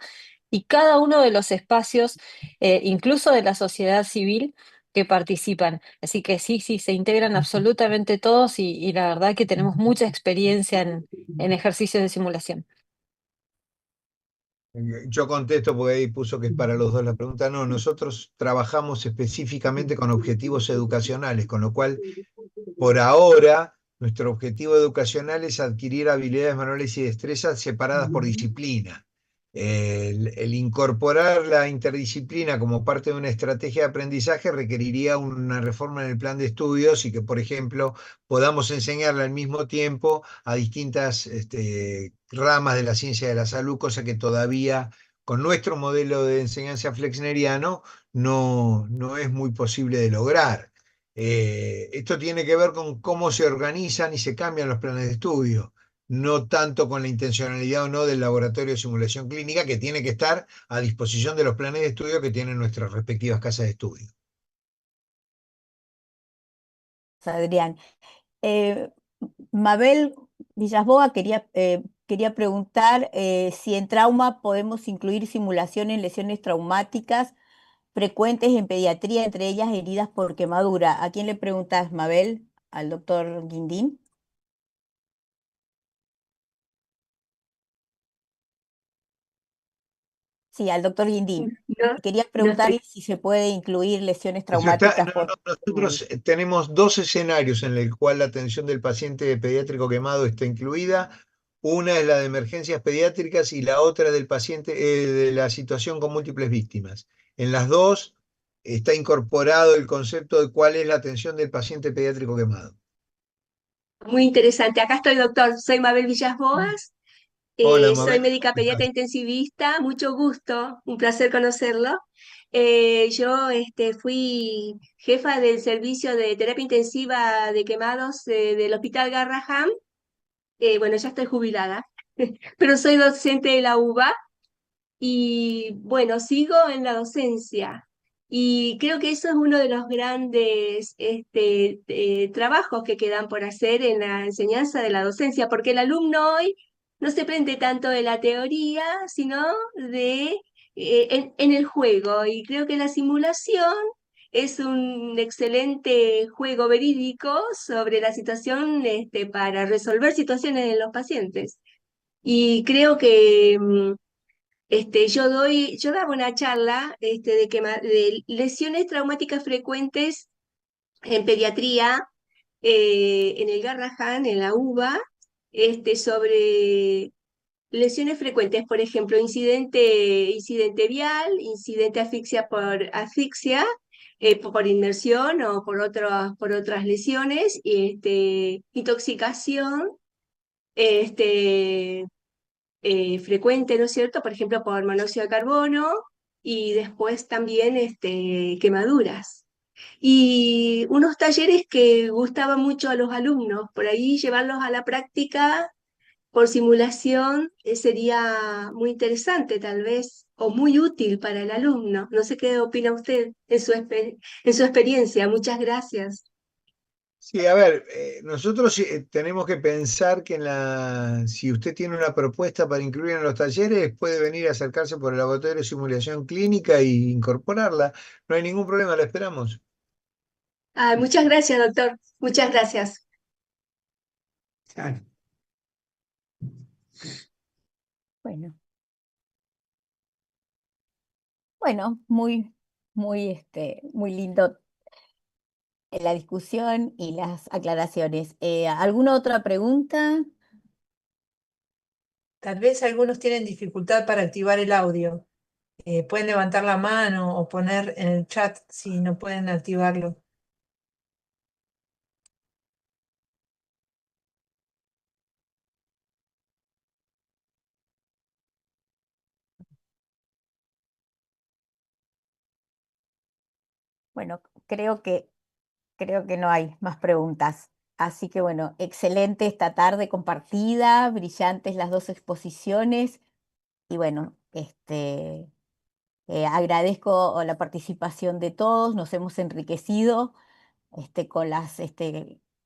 [SPEAKER 2] y cada uno de los espacios, incluso de la sociedad civil, que participan. Así que sí, sí, se integran absolutamente todos y la verdad que tenemos mucha experiencia en ejercicios de simulación.
[SPEAKER 4] Yo contesto porque ahí puso que es para los dos la pregunta. No, nosotros trabajamos específicamente con objetivos educacionales, con lo cual, por ahora, nuestro objetivo educacional es adquirir habilidades manuales y destrezas separadas por disciplina. El incorporar la interdisciplina como parte de una estrategia de aprendizaje requeriría una reforma en el plan de estudios y que, por ejemplo, podamos enseñarle al mismo tiempo a distintas ramas de la ciencia de la salud, cosa que todavía con nuestro modelo de enseñanza flexneriano no es muy posible de lograr. Esto tiene que ver con cómo se organizan y se cambian los planes de estudio, no tanto con la intencionalidad o no del laboratorio de simulación clínica, que tiene que estar a disposición de los planes de estudio que tienen nuestras respectivas casas de estudio.
[SPEAKER 1] Adrián. Eh, Mabel Villasboa quería preguntar si en trauma podemos incluir simulación en lesiones traumáticas frecuentes en pediatría, entre ellas heridas por quemadura. ¿A quién le preguntas, Mabel? ¿Al doctor Guindín? Sí, al doctor Guindín.
[SPEAKER 11] No,
[SPEAKER 1] Quería
[SPEAKER 11] no
[SPEAKER 1] preguntarle
[SPEAKER 11] estoy.
[SPEAKER 1] si se puede incluir lesiones
[SPEAKER 4] Eso está,
[SPEAKER 1] traumáticas
[SPEAKER 4] no,
[SPEAKER 1] por
[SPEAKER 4] no, nosotros
[SPEAKER 1] quemadura.
[SPEAKER 4] tenemos dos escenarios en el cual la atención del paciente pediátrico quemado está incluida. Una es la de emergencias pediátricas y la otra del paciente de la situación con múltiples víctimas. En las dos está incorporado el concepto de cuál es la atención del paciente pediátrico quemado.
[SPEAKER 11] Muy interesante. Acá estoy, doctor. Soy Mabel Villas Boas.
[SPEAKER 4] Hola,
[SPEAKER 11] Soy
[SPEAKER 4] Mabel.
[SPEAKER 11] médica
[SPEAKER 4] ¿Cómo
[SPEAKER 11] pediatra
[SPEAKER 4] estás?
[SPEAKER 11] intensivista. Mucho gusto. Un placer conocerlo. Yo fui jefa del servicio de terapia intensiva de quemados del Hospital Garrahan. Bueno, ya estoy jubilada, pero soy docente de la UBA. Y bueno, sigo en la docencia y creo que eso es uno de los grandes trabajos que quedan por hacer en la enseñanza de la docencia, porque el alumno hoy no se prende tanto de la teoría, sino en el juego. Y creo que la simulación es un excelente juego verídico sobre la situación para resolver situaciones en los pacientes. Y creo que yo daba una charla de lesiones traumáticas frecuentes en pediatría, en el Garrahan, en la UBA, sobre lesiones frecuentes, por ejemplo, incidente vial, incidente asfixia por asfixia, por inmersión o por otras lesiones, intoxicación, este, frecuente, ¿no es cierto? Por ejemplo, por monóxido de carbono y después también quemaduras. Y unos talleres que gustaban mucho a los alumnos, por ahí llevarlos a la práctica por simulación sería muy interesante tal vez o muy útil para el alumno. No sé qué opina usted en su experiencia. Muchas gracias.
[SPEAKER 4] Sí, a ver, nosotros tenemos que pensar que si usted tiene una propuesta para incluir en los talleres, puede venir a acercarse por el laboratorio de simulación clínica e incorporarla. No hay ningún problema, la esperamos.
[SPEAKER 11] Ah, muchas gracias, doctor. Muchas gracias.
[SPEAKER 3] Claro.
[SPEAKER 1] Bueno, bueno, muy lindo la discusión y las aclaraciones. ¿Alguna otra pregunta?
[SPEAKER 12] Tal vez algunos tienen dificultad para activar el audio. Pueden levantar la mano o poner en el chat si no pueden activarlo.
[SPEAKER 1] Bueno, creo que no hay más preguntas. Así que bueno, excelente esta tarde compartida, brillantes las dos exposiciones y bueno, agradezco la participación de todos, nos hemos enriquecido con la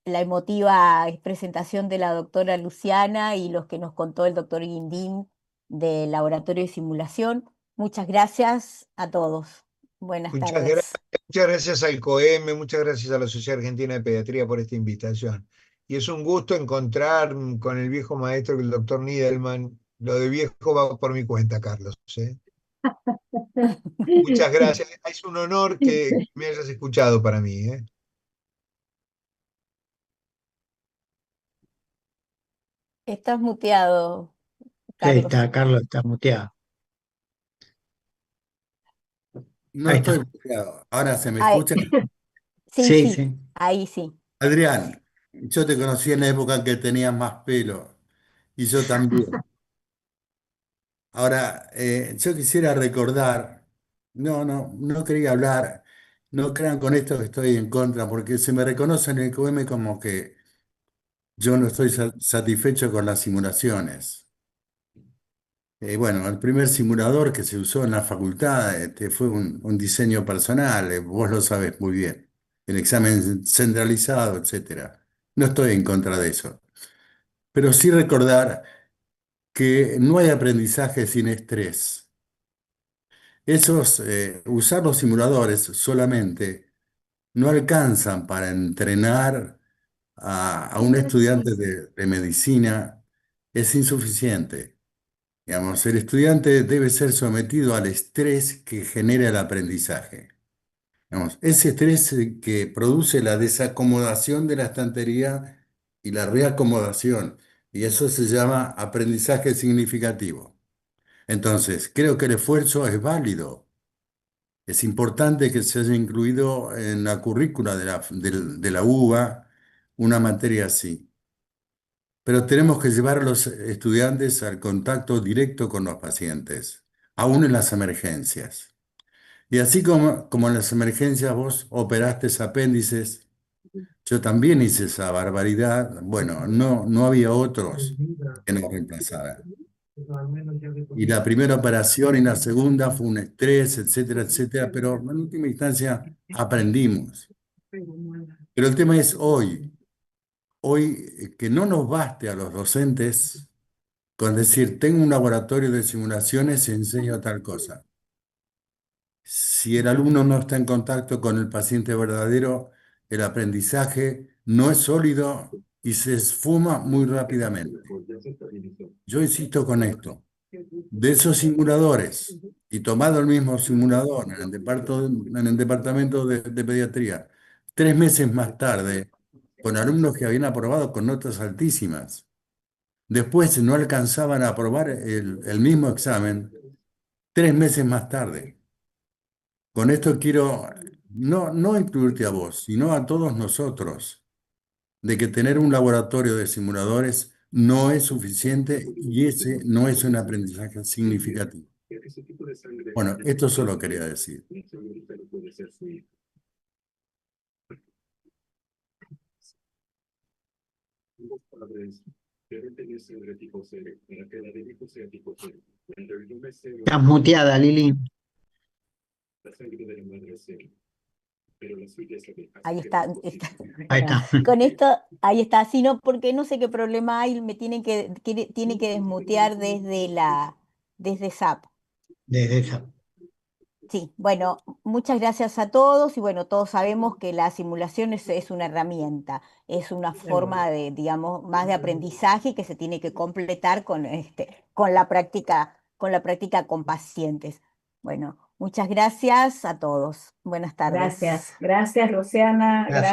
[SPEAKER 1] emotiva presentación de la doctora Luciana y los que nos contó el doctor Guindín del Laboratorio de Simulación. Muchas gracias a todos. Buenas
[SPEAKER 4] Muchas gracias,
[SPEAKER 1] tardes.
[SPEAKER 4] muchas gracias al COEM, muchas gracias a la Sociedad Argentina de Pediatría por esta invitación. Y es un gusto encontrar con el viejo maestro, el doctor Niedelman. Lo de viejo va por mi cuenta, Carlos. Muchas gracias. Es un honor que me hayas escuchado para mí.
[SPEAKER 1] Estás muteado,
[SPEAKER 5] Sí,
[SPEAKER 1] Carlos.
[SPEAKER 5] está, Carlos está muteado.
[SPEAKER 13] No
[SPEAKER 5] Ahí
[SPEAKER 13] estoy
[SPEAKER 5] está.
[SPEAKER 13] bloqueado. ¿Ahora se me
[SPEAKER 1] Ay,
[SPEAKER 13] escucha?
[SPEAKER 1] sí,
[SPEAKER 5] Sí,
[SPEAKER 1] sí,
[SPEAKER 5] sí.
[SPEAKER 1] ahí sí.
[SPEAKER 13] Adrián, yo te conocí en la época en que tenías más pelo y yo también. Ahora, yo quisiera recordar, no quería hablar, no crean con esto que estoy en contra, porque se me reconoce en el QM como que yo no estoy satisfecho con las simulaciones. Bueno, el primer simulador que se usó en la facultad fue un diseño personal, vos lo sabés muy bien, el examen centralizado, etcétera. No estoy en contra de eso, pero sí recordar que no hay aprendizaje sin estrés. Usar los simuladores solamente no alcanzan para entrenar a un estudiante de medicina, es insuficiente. Digamos, el estudiante debe ser sometido al estrés que genera el aprendizaje. Digamos, ese estrés que produce la desacomodación de la estantería y la reacomodación. Y eso se llama aprendizaje significativo. Entonces, creo que el esfuerzo es válido. Es importante que se haya incluido en la currícula de la UBA una materia así. Pero tenemos que llevar a los estudiantes al contacto directo con los pacientes, aún en las emergencias. Y así como en las emergencias vos operaste apéndices, yo también hice esa barbaridad. Bueno, no había otros que nos reemplazaran. Y la primera operación y la segunda fue un estrés, etcétera, etcétera, pero en última instancia aprendimos. Pero el tema es hoy que no nos baste a los docentes con decir, tengo un laboratorio de simulaciones y enseño tal cosa. Si el alumno no está en contacto con el paciente verdadero, el aprendizaje no es sólido y se esfuma muy rápidamente. Yo insisto con esto. De esos simuladores, y tomado el mismo simulador en el departamento de pediatría, 3 meses más tarde, con alumnos que habían aprobado con notas altísimas, después no alcanzaban a aprobar el mismo examen 3 meses más tarde. Con esto quiero no incluirte a vos, sino a todos nosotros, de que tener un laboratorio de simuladores no es suficiente y ese no es un aprendizaje significativo. Bueno, esto solo quería decir.
[SPEAKER 5] Estás muteada, Lili.
[SPEAKER 1] Ahí está,
[SPEAKER 5] Ahí está.
[SPEAKER 1] Con esto, ahí está. Si no, porque no sé qué problema hay, me tiene que desmutear desde SAP.
[SPEAKER 5] Desde esa.
[SPEAKER 1] Sí, bueno, muchas gracias a todos y bueno, todos sabemos que la simulación es una herramienta, es una forma de, digamos, más de aprendizaje que se tiene que completar con la práctica con pacientes. Bueno, muchas gracias a todos. Buenas tardes.
[SPEAKER 10] Gracias, gracias Luciana,
[SPEAKER 5] Gracias.